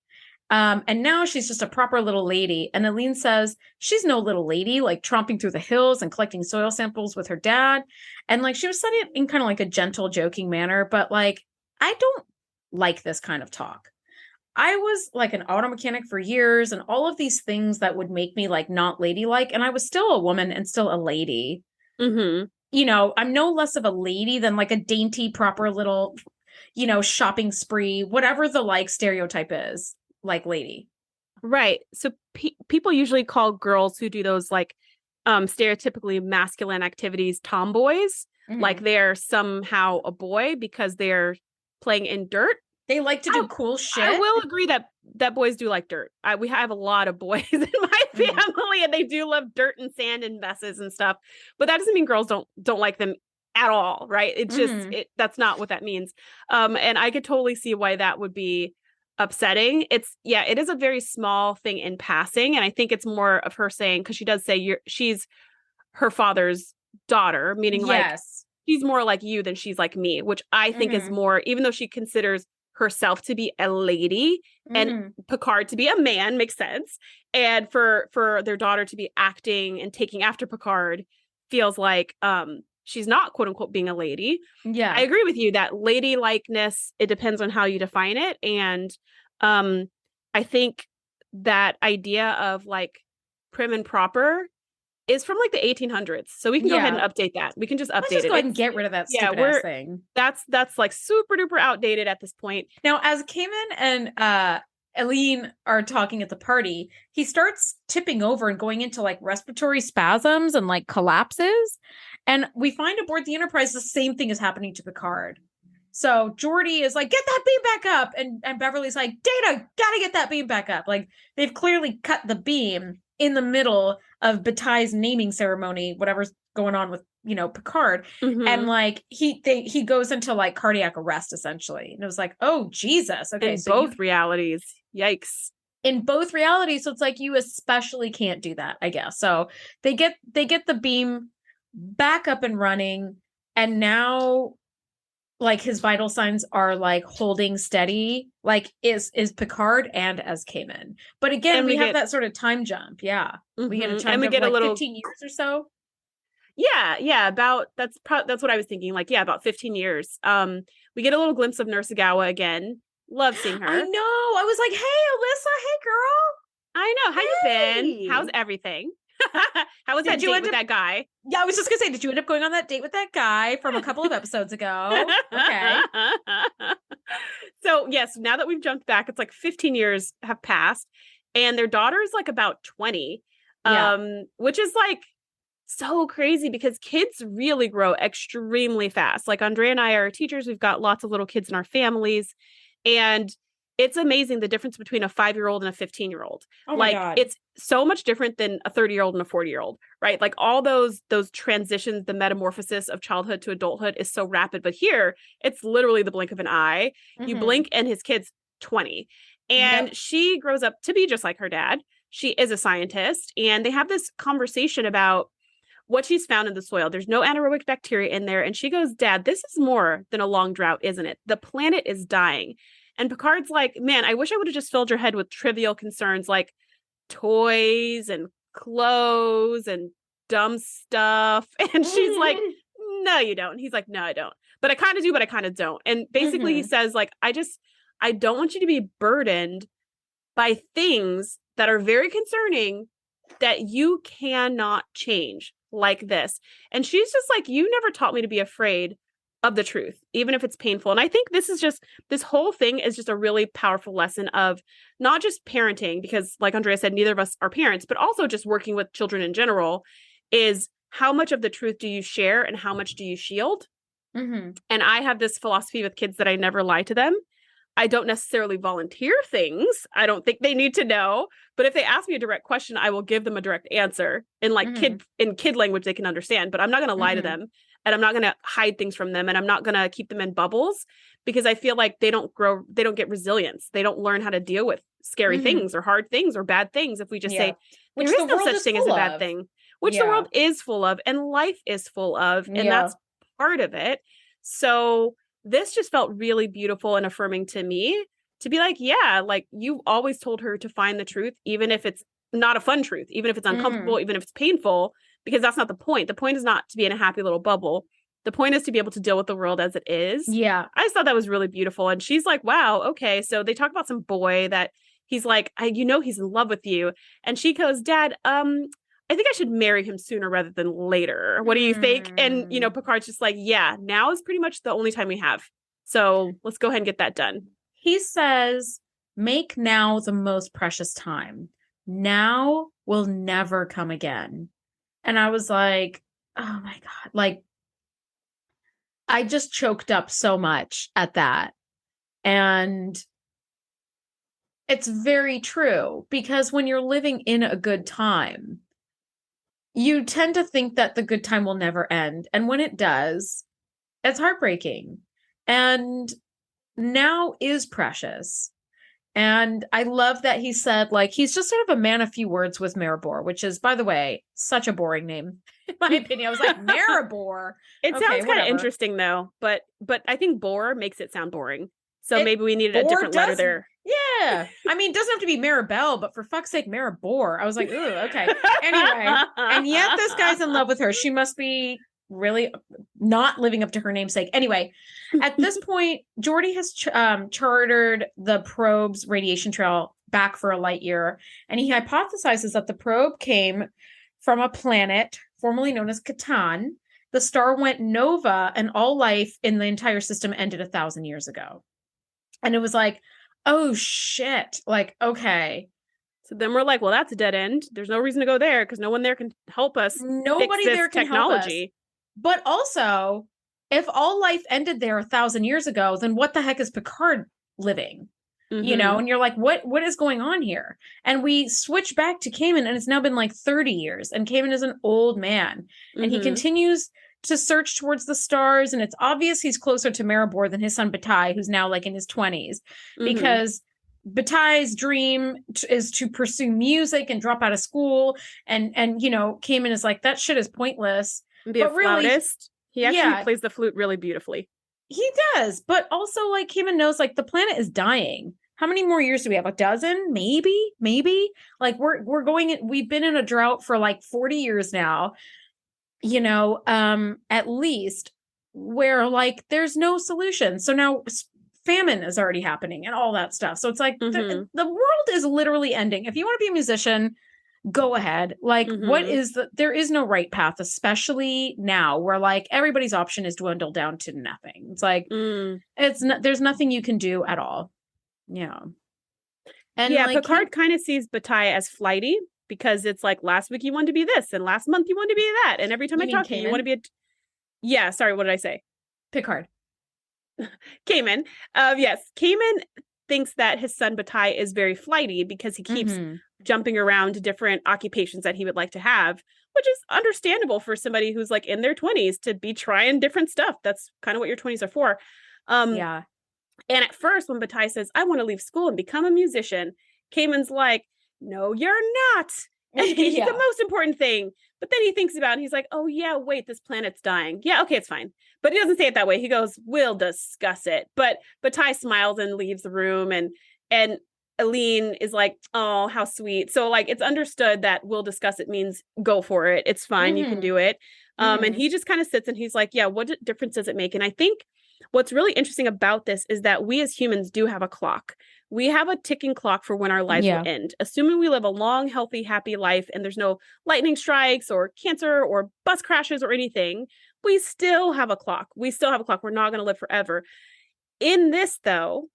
And now she's just a proper little lady. And Eileen says she's no little lady, like tromping through the hills and collecting soil samples with her dad. And like, she was said it in kind of like a gentle, joking manner, but like, I don't like this kind of talk. I was like an auto mechanic for years and all of these things that would make me like not ladylike. And I was still a woman and still a lady. You know, I'm no less of a lady than like a dainty, proper little, you know, shopping spree, whatever the like stereotype is. Like lady.
Right. So people usually call girls who do those like stereotypically masculine activities tomboys, like they're somehow a boy because they're playing in dirt.
They like to do cool shit.
I will agree that boys do like dirt. We have a lot of boys in my family and they do love dirt and sand and messes and stuff. But that doesn't mean girls don't like them at all, right? It's just that's not what that means. And I could totally see why that would be upsetting. It is a very small thing in passing, and I think it's more of her saying, because she does say she's her father's daughter, meaning like she's more like you than she's like me, which I think is more, even though she considers herself to be a lady and Picard to be a man, makes sense, and for their daughter to be acting and taking after Picard feels like she's not quote unquote being a lady. Yeah. I agree with you that ladylikeness, it depends on how you define it. And I think that idea of like prim and proper is from like the 1800s. So we can go ahead and update that. We can just update
Let's just
it.
Go ahead and get rid of that stupid ass thing.
That's like super duper outdated at this point.
Now, as Kaman and Eileen are talking at the party, he starts tipping over and going into like respiratory spasms and like collapses. And we find aboard the Enterprise, the same thing is happening to Picard. So Geordi is like, get that beam back up. And Beverly's like, Data, gotta get that beam back up. Like, they've clearly cut the beam in the middle of Batai's naming ceremony, whatever's going on with, Picard.
Mm-hmm.
And like, he goes into like cardiac arrest, essentially. And it was like, oh, Jesus. Okay.
In both realities. Yikes.
In both realities. So it's like, you especially can't do that, I guess. So they get the beam back up and running. And now, like, his vital signs are like holding steady, like is Picard and as Kaman. But again, we have that sort of time jump. Yeah.
Mm-hmm.
We get a time
and we
jump
get
of,
a
like,
little
15 years or so.
Yeah. About that's what I was thinking. Like, yeah, about 15 years. We get a little glimpse of Nurse Agawa again. Love seeing her.
I know. I was like, hey, Alyssa, hey girl.
I know. How you been? How's everything? How was that date with that guy?
Yeah, I was just gonna say, did you end up going on that date with that guy from a couple of episodes ago? Okay.
So yes, now that we've jumped back, it's like 15 years have passed, and their daughter is like about 20, which is like so crazy because kids really grow extremely fast. Like Andrea and I are teachers; we've got lots of little kids in our families, and it's amazing the difference between a 5-year-old and a 15-year-old.
Oh my God.
It's so much different than a 30-year-old and a 40-year-old, right? Like all those transitions, the metamorphosis of childhood to adulthood is so rapid. But here, it's literally the blink of an eye. Mm-hmm. You blink and his kid's 20. And she grows up to be just like her dad. She is a scientist. And they have this conversation about what she's found in the soil. There's no anaerobic bacteria in there. And she goes, Dad, this is more than a long drought, isn't it? The planet is dying. And Picard's like, man, I wish I would have just filled your head with trivial concerns like toys and clothes and dumb stuff. And she's like, no, you don't. And he's like, no, I don't. But I kind of do, but I kind of don't. And basically he says, like, I don't want you to be burdened by things that are very concerning that you cannot change like this. And she's just like, you never taught me to be afraid of the truth, even if it's painful. And I think this whole thing is just a really powerful lesson of not just parenting, because like Andrea said, neither of us are parents, but also just working with children in general is how much of the truth do you share and how much do you shield? Mm-hmm. And I have this philosophy with kids that I never lie to them. I don't necessarily volunteer things. I don't think they need to know, but if they ask me a direct question, I will give them a direct answer in like kid language they can understand, but I'm not going to lie to them. And I'm not going to hide things from them. And I'm not going to keep them in bubbles because I feel like they don't get resilience. They don't learn how to deal with scary things or hard things or bad things. If we just say, there is no such thing as a bad thing, which the world is full of and life is full of. And that's part of it. So this just felt really beautiful and affirming to me to be like, yeah, like you've always told her to find the truth, even if it's not a fun truth, even if it's uncomfortable, even if it's painful. Because that's not the point. The point is not to be in a happy little bubble. The point is to be able to deal with the world as it is. Yeah. I just thought that was really beautiful. And she's like, wow, okay. So they talk about some boy that he's like, he's in love with you. And she goes, Dad, I think I should marry him sooner rather than later. What do you think? And, Picard's just like, yeah, now is pretty much the only time we have. So let's go ahead and get that done.
He says, make now the most precious time. Now will never come again. And I was like, oh my God, like, I just choked up so much at that. And it's very true because when you're living in a good time, you tend to think that the good time will never end. And when it does, it's heartbreaking. And now is precious. And I love that he said, like, he's just sort of a man of few words with Maribor, which is, by the way, such a boring name, in my opinion. I was like, Maribor.
It sounds kind of interesting, though. But I think Bor makes it sound boring. So maybe we needed a different letter there.
Yeah. I mean, it doesn't have to be Maribel, but for fuck's sake, Maribor. I was like, ooh, okay. Anyway. And yet this guy's in love with her. She must be really not living up to her namesake. Anyway, at this point, Geordi has chartered the probe's radiation trail back for a light year, and he hypothesizes that the probe came from a planet formerly known as Catan. The star went nova, and all life in the entire system ended 1,000 years ago. And it was like, oh shit, like, okay.
So then we're like, well, that's a dead end. There's no reason to go there because no one there can help us.
Nobody there can help us. But also, if all life ended there 1,000 years ago, then what the heck is Picard living? You know, and you're like, what is going on here? And we switch back to Kaman, and it's now been like 30 years, and Kaman is an old man, and he continues to search towards the stars, and it's obvious he's closer to Maribor than his son Batai, who's now like in his 20s, because Batai's dream is to pursue music and drop out of school, and you know, Kaman is like, that shit is pointless.
Be a flautist. He actually plays the flute really beautifully.
He does, but also like Kaman knows like the planet is dying. How many more years do we have? A dozen? Maybe. Like we're going in, we've been in a drought for like 40 years now, you know, at least, where like there's no solution. So now famine is already happening and all that stuff. So it's like the world is literally ending. If you want to be a musician, go ahead. Like there is no right path, especially now where like everybody's option is dwindled down to nothing. It's like there's nothing you can do at all. Yeah. And
yeah,
like,
Picard kind of sees Batai as flighty, because it's like, last week you wanted to be this, and last month you wanted to be that, and every time I talk to you, you want to be yeah, sorry, what did I say?
Picard.
Kaman. Yes, Kaman thinks that his son Batai is very flighty because he keeps jumping around to different occupations that he would like to have, which is understandable for somebody who's like in their 20s to be trying different stuff. That's kind of what your 20s are for.
Yeah.
And at first, when Batai says, I want to leave school and become a musician, Kaman's like, no, you're not. Education's the most important thing. But then he thinks about it and he's like, oh, yeah, wait, this planet's dying. Yeah, okay, it's fine. But he doesn't say it that way. He goes, we'll discuss it. But Batai smiles and leaves the room. And Aline is like, oh, how sweet. So like, it's understood that we'll discuss it means go for it. It's fine. You can do it. And he just kind of sits and he's like, yeah, what difference does it make? And I think what's really interesting about this is that we as humans do have a clock. We have a ticking clock for when our lives will end. Assuming we live a long, healthy, happy life and there's no lightning strikes or cancer or bus crashes or anything, we still have a clock. We still have a clock. We're not going to live forever. In this, though,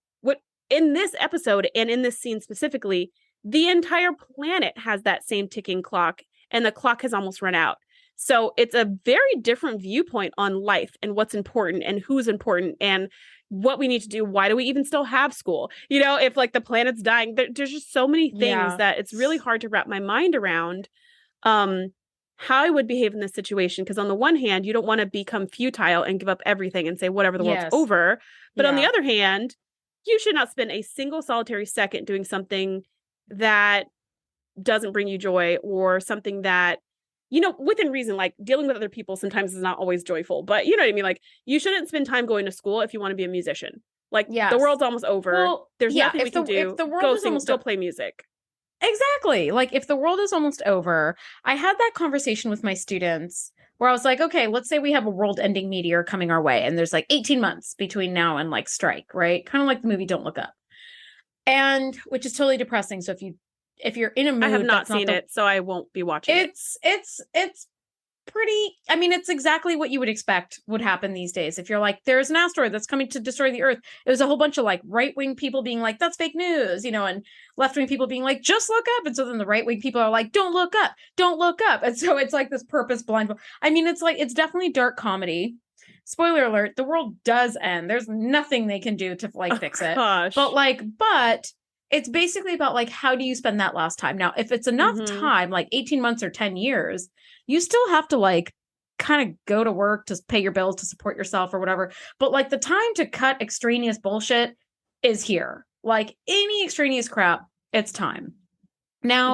in this episode and in this scene specifically, the entire planet has that same ticking clock, and the clock has almost run out. So it's a very different viewpoint on life and what's important and who's important and what we need to do. Why do we even still have school? You know, if like the planet's dying, there's just so many things that it's really hard to wrap my mind around how I would behave in this situation. Because on the one hand, you don't want to become futile and give up everything and say, whatever, the world's over. But on the other hand, you should not spend a single solitary second doing something that doesn't bring you joy, or something that, you know, within reason, like dealing with other people sometimes is not always joyful, but you know what I mean? Like, you shouldn't spend time going to school if you want to be a musician. Like, the world's almost over. Well, there's nothing we can do. If the world is almost still play music.
Exactly. Like, if the world is almost over, I had that conversation with my students where I was like, okay, let's say we have a world-ending meteor coming our way, and there's like 18 months between now and like strike, right? Kind of like the movie Don't Look Up. And which is totally depressing. So if you're in a mood,
I have not seen it, so I won't be watching it.
It's pretty, I mean, it's exactly what you would expect would happen these days. If you're like, there's an asteroid that's coming to destroy the Earth. It was a whole bunch of like right-wing people being like, that's fake news, you know, and left-wing people being like, just look up. And so then the right-wing people are like, don't look up. And so it's like this purpose blind. I mean, it's like, it's definitely dark comedy. Spoiler alert, the world does end. There's nothing they can do to like fix it.
Gosh.
But it's basically about like, how do you spend that last time? Now, if it's enough time, like 18 months or 10 years, you still have to like kind of go to work to pay your bills, to support yourself or whatever. But like, the time to cut extraneous bullshit is here. Like, any extraneous crap, it's time. Now,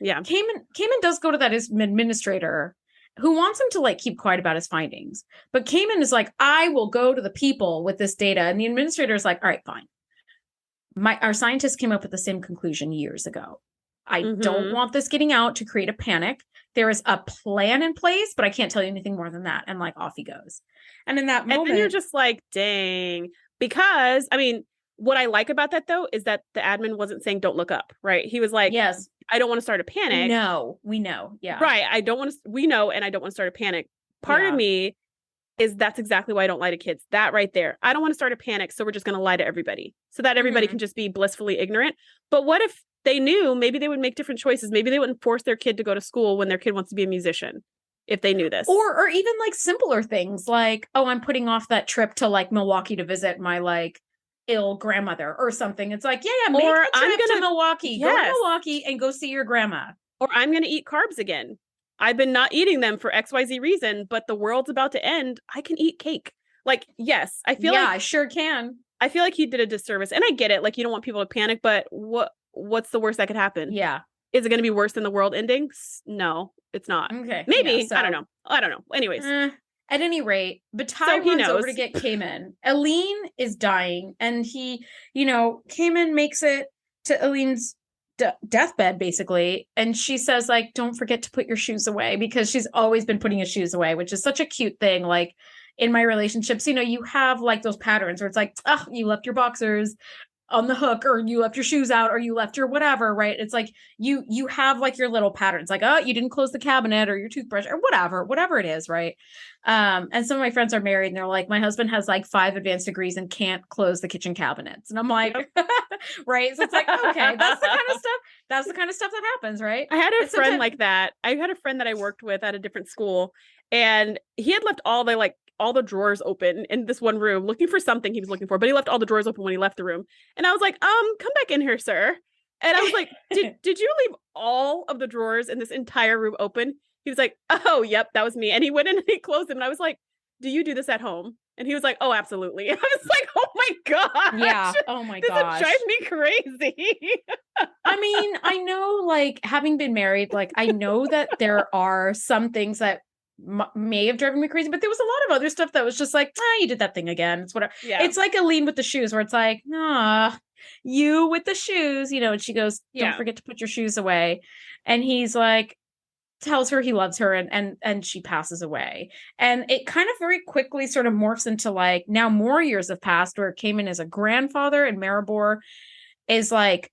Kaman does go to that administrator who wants him to like keep quiet about his findings. But Kaman is like, I will go to the people with this data. And the administrator is like, all right, fine. Our scientists came up with the same conclusion years ago. I don't want this getting out to create a panic. There is a plan in place, but I can't tell you anything more than that. And like, off he goes. And in that moment,
and then you're just like, dang. Because I mean, what I like about that though is that the admin wasn't saying don't look up, right? He was like, yes, I don't want to start a panic.
No, we know. Yeah.
Right. We know, and I don't want to start a panic. Part of me is that's exactly why I don't lie to kids. That right there. I don't want to start a panic, so we're just going to lie to everybody so that everybody can just be blissfully ignorant. But what if they knew? Maybe they would make different choices. Maybe they wouldn't force their kid to go to school when their kid wants to be a musician. if they knew this.
Or even like simpler things like, oh, I'm putting off that trip to like Milwaukee to visit my like ill grandmother or something. It's like, yeah, make the trip to Milwaukee. Go to Milwaukee and go see your grandma.
Or I'm going to eat carbs again. I've been not eating them for XYZ reason, but the world's about to end. I can eat cake. Like, yes, I feel like
I sure can.
I feel like he did a disservice. And I get it. Like, you don't want people to panic, but what's the worst that could happen?
Yeah.
Is it going to be worse than the world ending? No, it's not.
Okay.
Maybe. Yeah, so, I don't know. Anyways.
At any rate, Bataille runs over to get Kaman. Aline is dying, and Kaman makes it to Aline's deathbed, basically, and she says, like, don't forget to put your shoes away, because she's always been putting his shoes away, which is such a cute thing. Like, in my relationships, you have, like, those patterns where it's like, oh, you left your boxers on the hook, or you left your shoes out, or you left your whatever, right? It's like you have like your little patterns, like, oh, you didn't close the cabinet or your toothbrush or whatever it is, right? And some of my friends are married, and they're like, my husband has like 5 advanced degrees and can't close the kitchen cabinets, and I'm like, yep. Right? So it's like, okay, that's the kind of stuff that happens, right?
I had a friend like that. I had a friend that I worked with at a different school, and he had left all the drawers open in this one room looking for something he was looking for, but he left all the drawers open when he left the room. And I was like, come back in here, sir. And I was like, did you leave all of the drawers in this entire room open? He was like, oh, yep, that was me. And he went in and he closed them. And I was like, do you do this at home? And he was like, oh, absolutely. I was like, oh my God.
Yeah. Oh my God.
This drives me crazy.
I mean, I know, like, having been married, like, I know that there are some things that may have driven me crazy, but there was a lot of other stuff that was just like, you did that thing again. It's whatever. Yeah. It's like Aline with the shoes, where it's like, you with the shoes, and she goes, don't forget to put your shoes away. And he's like, tells her he loves her, and she passes away. And it kind of very quickly sort of morphs into like, now more years have passed, where Kaman is a grandfather and Maribor is like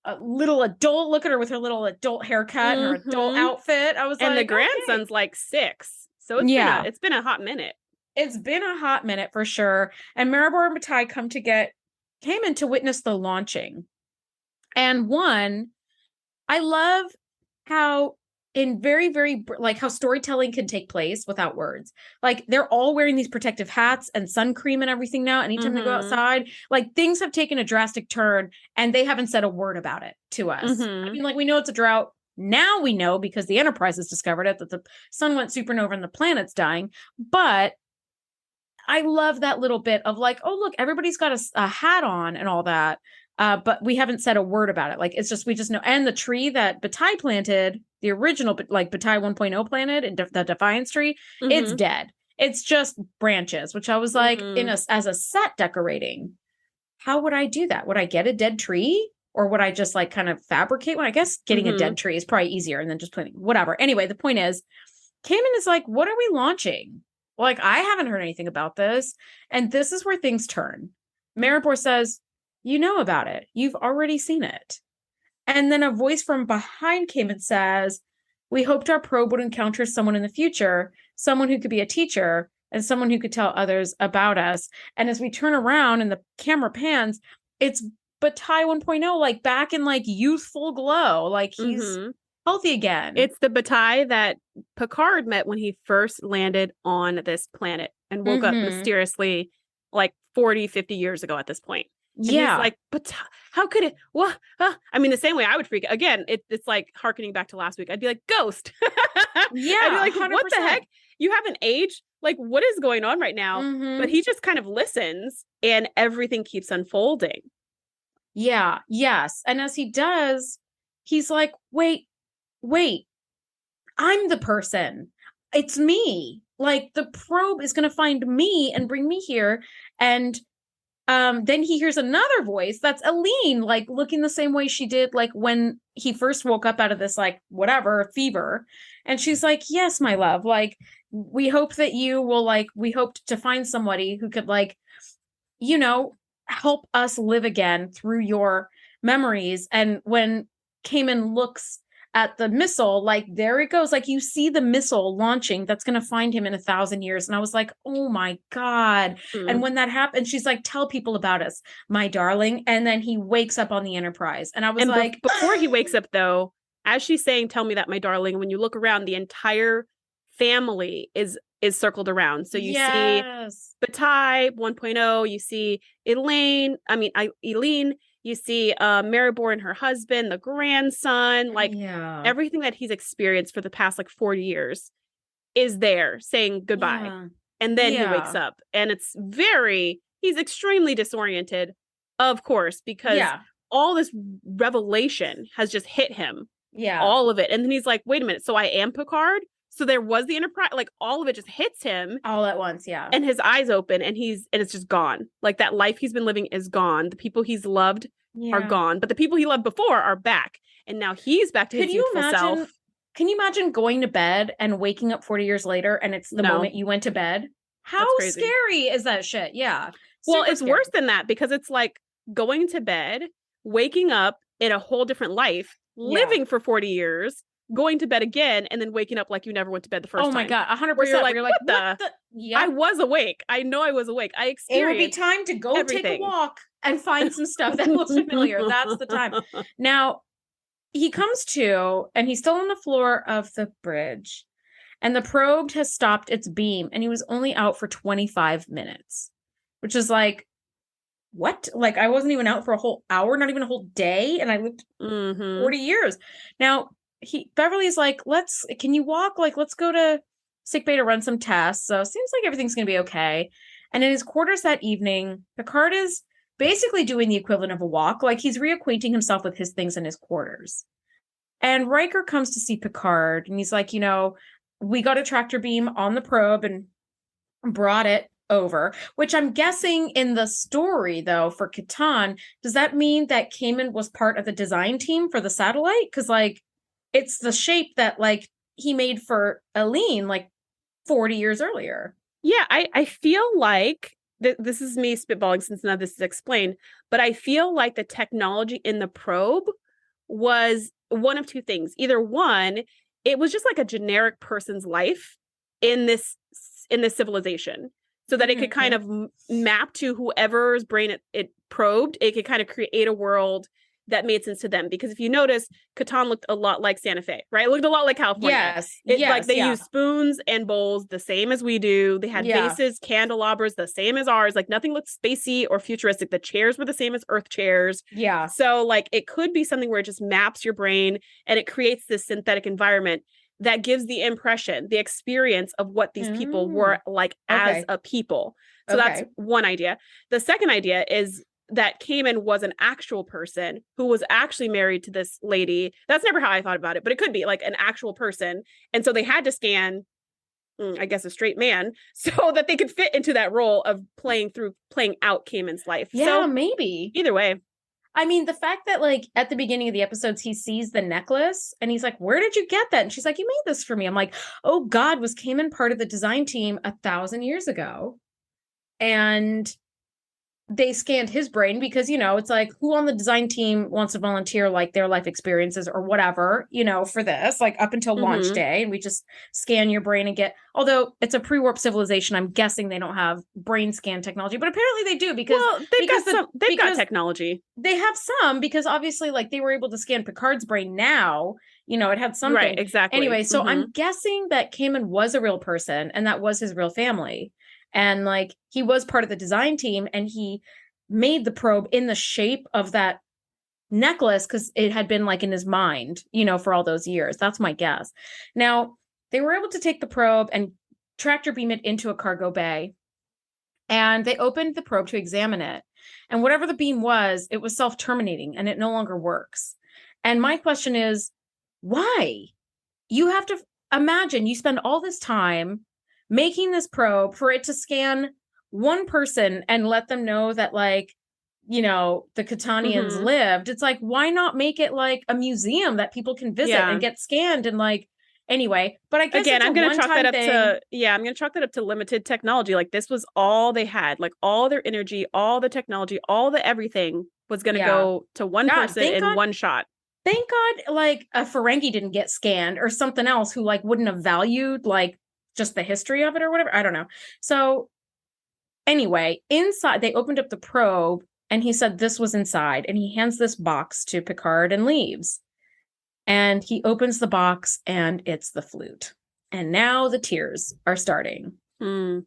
a little adult. Look at her with her little adult haircut and her adult outfit. I was like,
and the grandson's like 6. So it's been a hot minute.
It's been a hot minute for sure. And Maribor and Bataille come to get Kaman to witness the launching. And I love how in very, very, like, how storytelling can take place without words. Like, they're all wearing these protective hats and sun cream and everything now. Anytime they go outside, like, things have taken a drastic turn, and they haven't said a word about it to us. I mean, like, we know it's a drought. Now we know, because the Enterprise has discovered it, that the sun went supernova and the planet's dying. But I love that little bit of like, oh, look, everybody's got a hat on and all that. But we haven't said a word about it. Like, it's just, we just know. And the tree that Bataille planted, the original, like Bataille 1.0 planted, and the Defiance tree, it's dead. It's just branches, which I was like, as a set decorating, how would I do that? Would I get a dead tree? Or would I just like kind of fabricate one? I guess getting a dead tree is probably easier, and then just planting whatever. Anyway, the point is, Kaman is like, what are we launching? Like, I haven't heard anything about this. And this is where things turn. Maribor says, you know about it. You've already seen it. And then a voice from behind Kaman says, we hoped our probe would encounter someone in the future, someone who could be a teacher, and someone who could tell others about us. And as we turn around and the camera pans, it's Bataille 1.0, like back in like youthful glow. Like, he's healthy again.
It's the Bataille that Picard met when he first landed on this planet and woke up mysteriously like 40, 50 years ago at this point. And he's like, but how could it? What? I mean, the same way I would freak. Again, it's like harkening back to last week. I'd be like, ghost. I'd be like, 100%. What the heck? You haven't aged. Like, what is going on right now? But he just kind of listens, and everything keeps unfolding.
Yeah. Yes. And as he does, he's like, wait, I'm the person. It's me. Like, the probe is going to find me and bring me here. And then he hears another voice. That's Aline, like, looking the same way she did, like, when he first woke up out of this, like, whatever, fever. And she's like, yes, my love. Like, we hope that you will, like, we hoped to find somebody who could, like, help us live again through your memories. And when Kaman looks at the missile, like, there it goes. Like, you see the missile launching that's going to find him in 1,000 years. And I was like, oh my God. And when that happened, she's like, tell people about us, my darling. And then he wakes up on the Enterprise. And I was like,
before he wakes up though, as she's saying, tell me that, my darling, when you look around, the entire family is circled around. So you see Bataille 1.0, you see Eileen, you see Maribor and her husband, the grandson, like everything that he's experienced for the past like 40 years is there saying goodbye.
Yeah.
And then he wakes up and he's extremely disoriented, of course, because all this revelation has just hit him.
Yeah.
All of it. And then he's like, wait a minute. So I am Picard? So there was the Enterprise, like all of it just hits him
all at once. Yeah.
And his eyes open and it's just gone. Like that life he's been living is gone. The people he's loved are gone, but the people he loved before are back. And now he's back to his youthful self.
Can you imagine going to bed and waking up 40 years later and it's the moment you went to bed? How scary is that shit? Yeah.
Well, it's worse than that because it's like going to bed, waking up in a whole different life, living for 40 years, going to bed again, and then waking up like you never went to bed the first time.
Oh my God, 100%.
You're like, what the? Yep. I was awake. I know I was awake. I experienced
it would be time to go take a walk and find some stuff that looks familiar. That's the time. Now, he comes to, and he's still on the floor of the bridge, and the probe has stopped its beam, and he was only out for 25 minutes, which is like, what? Like, I wasn't even out for a whole hour, not even a whole day, and I lived 40 years. Now, Beverly's like, can you walk? Like, let's go to sickbay to run some tests. So it seems like everything's going to be okay. And in his quarters that evening, Picard is basically doing the equivalent of a walk. Like, he's reacquainting himself with his things in his quarters. And Riker comes to see Picard, and he's like, we got a tractor beam on the probe and brought it over, which I'm guessing in the story, though, for Kaman, does that mean that Kaman was part of the design team for the satellite? Because, like, it's the shape that, like, he made for Eileen, like, 40 years earlier.
Yeah, I feel like, this is me spitballing since none of this is explained, but I feel like the technology in the probe was one of two things. Either one, it was just like a generic person's life in this civilization, so that it could kind of map to whoever's brain it probed. It could kind of create a world that made sense to them. Because if you notice, Catan looked a lot like Santa Fe, right? It looked a lot like California. Like they use spoons and bowls the same as we do. They had vases, candelabras, the same as ours. Like nothing looked spacey or futuristic. The chairs were the same as Earth chairs.
Yeah.
So like it could be something where it just maps your brain and it creates this synthetic environment that gives the impression, the experience of what these people were like as a people. So that's one idea. The second idea is that Kaman was an actual person who was actually married to this lady. That's never how I thought about it, but it could be like an actual person. And so they had to scan, I guess, a straight man so that they could fit into that role of playing out Kaman's life.
Yeah,
so,
maybe.
Either way.
I mean, the fact that, like, at the beginning of the episodes, he sees the necklace and he's like, where did you get that? And she's like, you made this for me. I'm like, oh God, was Kaman part of the design team 1,000 years ago? And they scanned his brain because, it's like, who on the design team wants to volunteer, like, their life experiences or whatever, for this, like, up until launch day. And we just scan your brain and although it's a pre-warp civilization, I'm guessing they don't have brain scan technology, but apparently they do because
they've got technology.
They have some, because obviously, like, they were able to scan Picard's brain now, it had something.
Right, exactly.
Anyway, so I'm guessing that Kaman was a real person and that was his real family. And, like, he was part of the design team and he made the probe in the shape of that necklace because it had been, like, in his mind, for all those years. That's my guess. Now, they were able to take the probe and tractor beam it into a cargo bay. And they opened the probe to examine it. And whatever the beam was, it was self-terminating and it no longer works. And my question is, why? You have to imagine you spend all this time making this probe for it to scan one person and let them know that, like, the Catanians lived. It's like, why not make it like a museum that people can visit and get scanned and, like, anyway. But I guess
again, I'm going to chalk that up to limited technology. Like, this was all they had. Like, all their energy, all the technology, all the everything was going to go to one person in one shot.
Thank God, like, a Ferengi didn't get scanned or something else who, like, wouldn't have valued, like, just the history of it or whatever. I don't know. So anyway, inside, they opened up the probe and he said this was inside, and he hands this box to Picard and leaves. And he opens the box and it's the flute. And now the tears are starting.
Mm.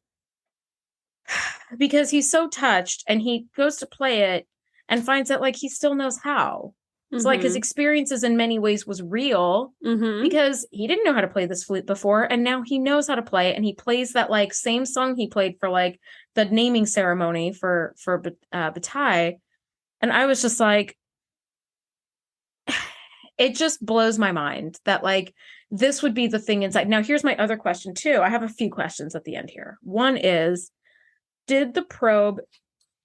Because he's so touched and he goes to play it and finds that like he still knows how. So like his experiences in many ways was real because he didn't know how to play this flute before. And now he knows how to play it. And he plays that like same song he played for like the naming ceremony for Bataille. And I was just like, it just blows my mind that like this would be the thing inside. Now, here's my other question too. I have a few questions at the end here. One is, did the probe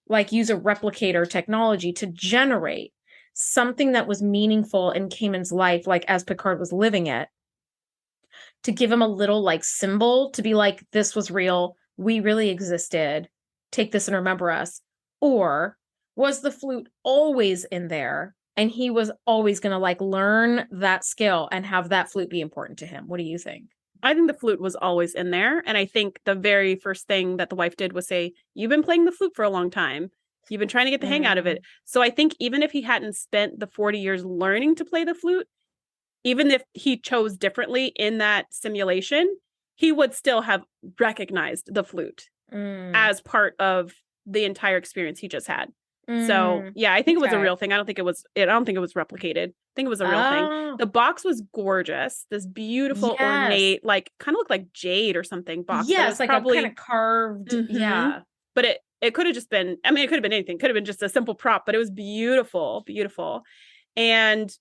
like use a replicator technology to generate something that was meaningful in Kaman's life, like as Picard was living it, to give him a little like symbol to be like, this was real. We really existed. Take this and remember us. Or was the flute always in there and he was always going to like learn that skill and have that flute be important to him? What do you think?
I think the flute was always in there. And I think the very first thing that the wife did was say, you've been playing the flute for a long time. You've been trying to get the hang out of it. So I think even if he hadn't spent the 40 years learning to play the flute, even if he chose differently in that simulation, he would still have recognized the flute as part of the entire experience he just had. So yeah, I think it was a real thing. I don't think it was replicated. I think it was a real thing. The box was gorgeous. This beautiful, ornate, like kind of looked like jade or something box.
Yes, like probably a kind of carved. Yeah.
But it could have just been, I mean, it could have been anything. Could have been just a simple prop, but it was beautiful, beautiful. And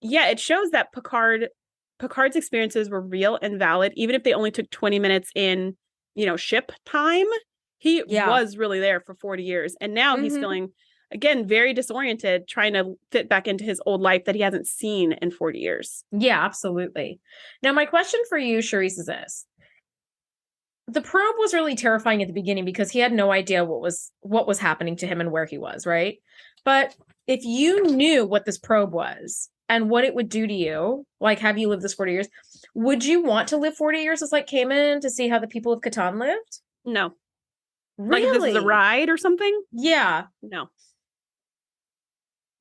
yeah, it shows that Picard's experiences were real and valid, even if they only took 20 minutes in, ship time. He was really there for 40 years. And now he's feeling, again, very disoriented, trying to fit back into his old life that he hasn't seen in 40 years.
Yeah, absolutely. Now, my question for you, Shereese, is this. The probe was really terrifying at the beginning because he had no idea what was happening to him and where he was, right? But if you knew what this probe was and what it would do to you, like have you lived this 40 years, would you want to live 40 years as like Kaman to see how the people of Catan lived?
No.
Really?
Like this is a ride or something?
Yeah.
No.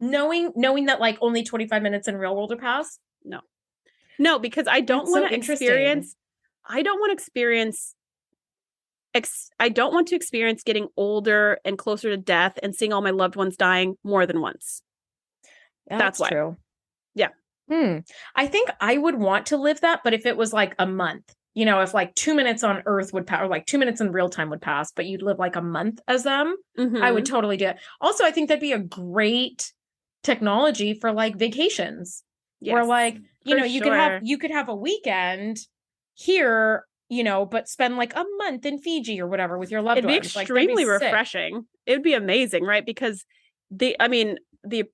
Knowing that like only 25 minutes in real world are passed?
No. No, because I don't want to experience getting older and closer to death and seeing all my loved ones dying more than once. That's why.
True.
Yeah.
I think I would want to live that, but if it was like a month, if like 2 minutes on Earth would pass, or like 2 minutes in real time would pass, but you'd live like a month as them, I would totally do it. Also, I think that'd be a great technology for like vacations. Yes, where like, you could have a weekend here, but spend like a month in Fiji or whatever with your loved ones.
It'd be extremely refreshing. It would be amazing, right? Because the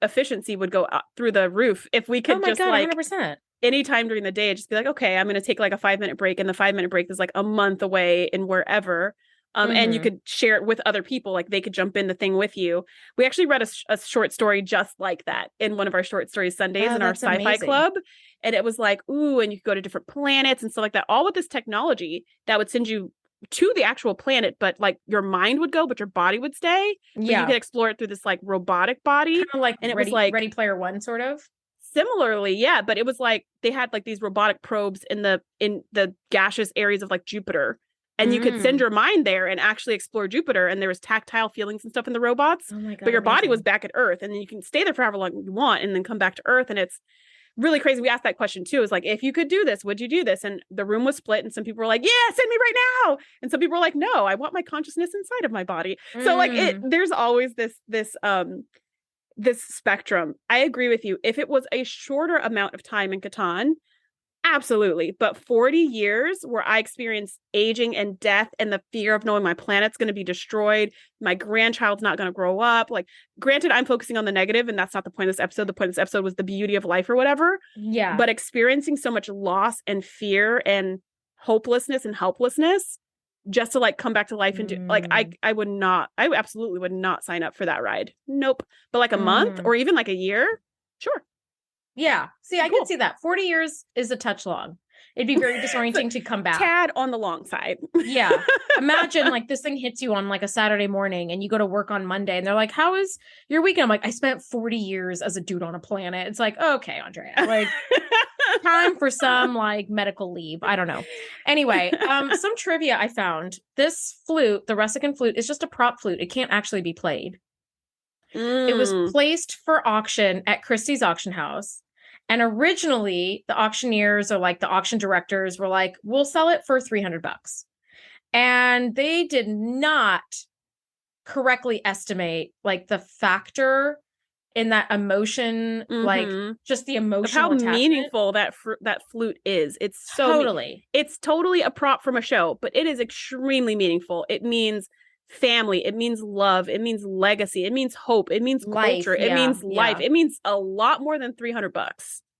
efficiency would go up through the roof if we could
100%.
Anytime during the day, just be like, okay, I'm going to take like a 5-minute break, and the 5-minute break is like a month away in wherever. And you could share it with other people. Like they could jump in the thing with you. We actually read a short story just like that in one of our short stories Sundays in our sci-fi club. And it was like, ooh, and you could go to different planets and stuff like that, all with this technology that would send you to the actual planet, but like your mind would go, but your body would stay. Yeah. You could explore it through this like robotic body.
Kind of like, and it was like Ready Player One, sort of.
Similarly, yeah, but it was like they had like these robotic probes in the gaseous areas of like Jupiter, and you could send your mind there and actually explore Jupiter, and there was tactile feelings and stuff in the robots. Oh my God, but your body was back at Earth, and then you can stay there for however long you want, and then come back to Earth, and it's really crazy. We asked that question too. It's like, if you could do this, would you do this? And the room was split, and some people were like, yeah, send me right now, and some people were like, no, I want my consciousness inside of my body. So like there's always this spectrum. I agree with you. If it was a shorter amount of time in Catan, absolutely. But 40 years where I experienced aging and death and the fear of knowing my planet's going to be destroyed, my grandchild's not going to grow up. Like, granted, I'm focusing on the negative, and that's not the point of this episode. The point of this episode was the beauty of life or whatever. Yeah. But experiencing so much loss and fear and hopelessness and helplessness just to like come back to life and do like, I absolutely would not sign up for that ride. Nope. But like a month or even like a year. Sure.
Yeah. See, I can see that. 40 years is a touch long. It'd be very disorienting to come back.
Tad on the long side.
Yeah. Imagine like this thing hits you on like a Saturday morning and you go to work on Monday and they're like, how is your weekend? I'm like, I spent 40 years as a dude on a planet. It's like, okay, Andrea, like time for some like medical leave. I don't know. Anyway, some trivia I found. This flute, the Rusican flute, is just a prop flute. It can't actually be played. It was placed for auction at Christie's auction house. And originally the auctioneers or like the auction directors were like, we'll sell it for $300. And they did not correctly estimate like the factor in that emotion, like just the emotional
how
attachment.
Meaningful that flute is. It's so
totally.
It's totally a prop from a show, but it is extremely meaningful. It means family. It means love. It means legacy. It means hope. It means culture. It means life. It means a lot more than $300.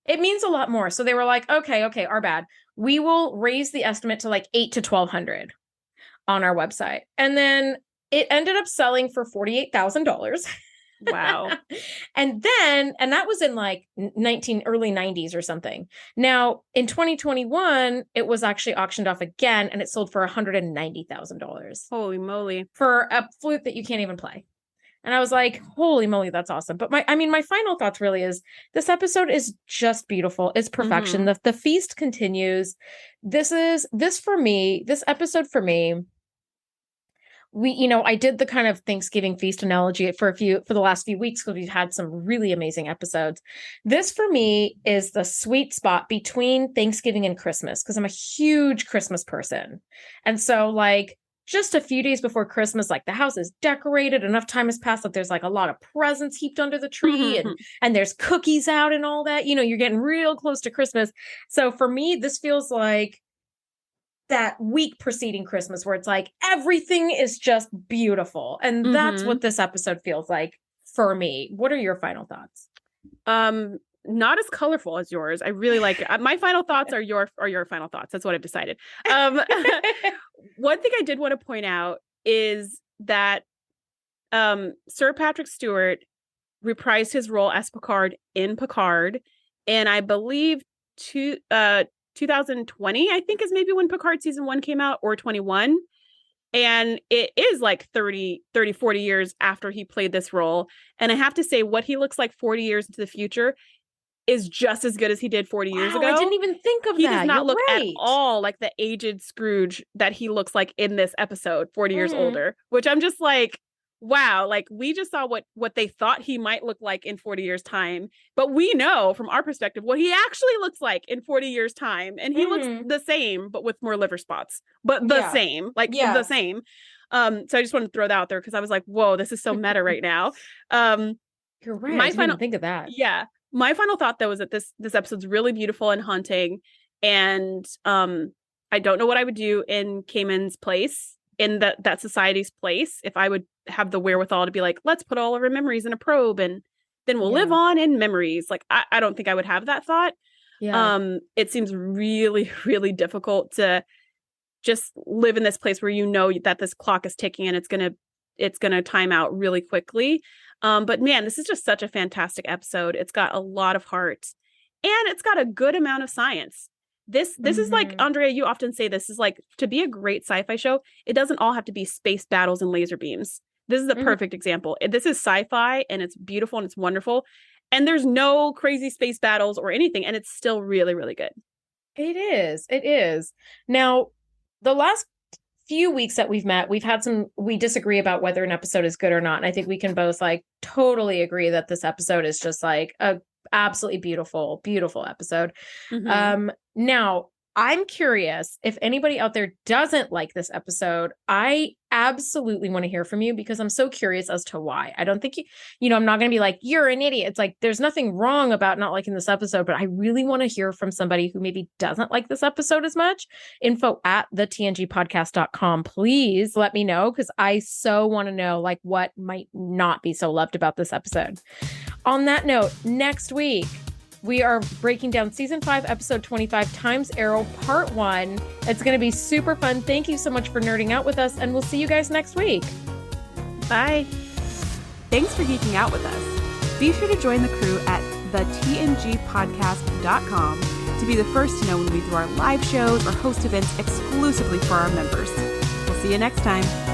It means a lot more. So they were like, okay, our bad. We will raise the estimate to like $800 to $1,200 on our website. And then it ended up selling for $48,000.
Wow.
And that was in like early 90s or something. Now in 2021, it was actually auctioned off again and it sold for $190,000.
Holy moly.
For a flute that you can't even play. And I was like, holy moly, that's awesome. But my final thoughts really is this episode is just beautiful. It's perfection. The feast continues. This episode for me, I did the kind of Thanksgiving feast analogy for the last few weeks because we've had some really amazing episodes. This for me is the sweet spot between Thanksgiving and Christmas because I'm a huge Christmas person. And so like just a few days before Christmas, like the house is decorated, enough time has passed that there's like a lot of presents heaped under the tree and there's cookies out and all that, you're getting real close to Christmas. So for me, this feels like that week preceding Christmas where it's like everything is just beautiful. And that's what this episode feels like for me. What are your final thoughts?
Not as colorful as yours. I really like it. My final thoughts are your final thoughts. That's what I've decided. One thing I did want to point out is that Sir Patrick Stewart reprised his role as Picard in Picard, and I believe 2020, I think, is maybe when Picard season 1 came out, or 21. And it is like 40 years after he played this role. And I have to say, what he looks like 40 years into the future is just as good as he did 40 years ago.
I didn't even think of that.
He does not look at all like the aged Scrooge that he looks like in this episode, 40 years older, which I'm just like, wow, like we just saw what they thought he might look like in 40 years time. But we know from our perspective what he actually looks like in 40 years time. And he looks the same, but with more liver spots, but the same. So I just wanted to throw that out there because I was like, whoa, this is so meta right now.
You're right. I didn't even think of that.
Yeah. My final thought, though, is that this episode's really beautiful and haunting. And I don't know what I would do in Kaman's place, in that society's place, if I would have the wherewithal to be like, let's put all of our memories in a probe and then we'll live on in memories. Like, I don't think I would have that thought. Yeah. It seems really, really difficult to just live in this place where you know that this clock is ticking and it's gonna time out really quickly. But man, this is just such a fantastic episode. It's got a lot of heart and it's got a good amount of science. This is like, Andrea, you often say this is like, to be a great sci-fi show, it doesn't all have to be space battles and laser beams. This is a perfect example. This is sci-fi and it's beautiful and it's wonderful. And there's no crazy space battles or anything. And it's still really, really good.
It is. Now, the last few weeks that we've met, we disagree about whether an episode is good or not. And I think we can both like totally agree that this episode is just like a absolutely beautiful, beautiful episode. Now, I'm curious if anybody out there doesn't like this episode. I absolutely want to hear from you because I'm so curious as to why. I don't think I'm not going to be like, you're an idiot. It's like, there's nothing wrong about not liking this episode, but I really want to hear from somebody who maybe doesn't like this episode as much. info@thetngpodcast.com. Please let me know because I so want to know like what might not be so loved about this episode. On that note, next week, we are breaking down season 5, episode 25, Time's Arrow, part 1. It's going to be super fun. Thank you so much for nerding out with us, and we'll see you guys next week.
Bye.
Thanks for geeking out with us. Be sure to join the crew at thetngpodcast.com to be the first to know when we do our live shows or host events exclusively for our members. We'll see you next time.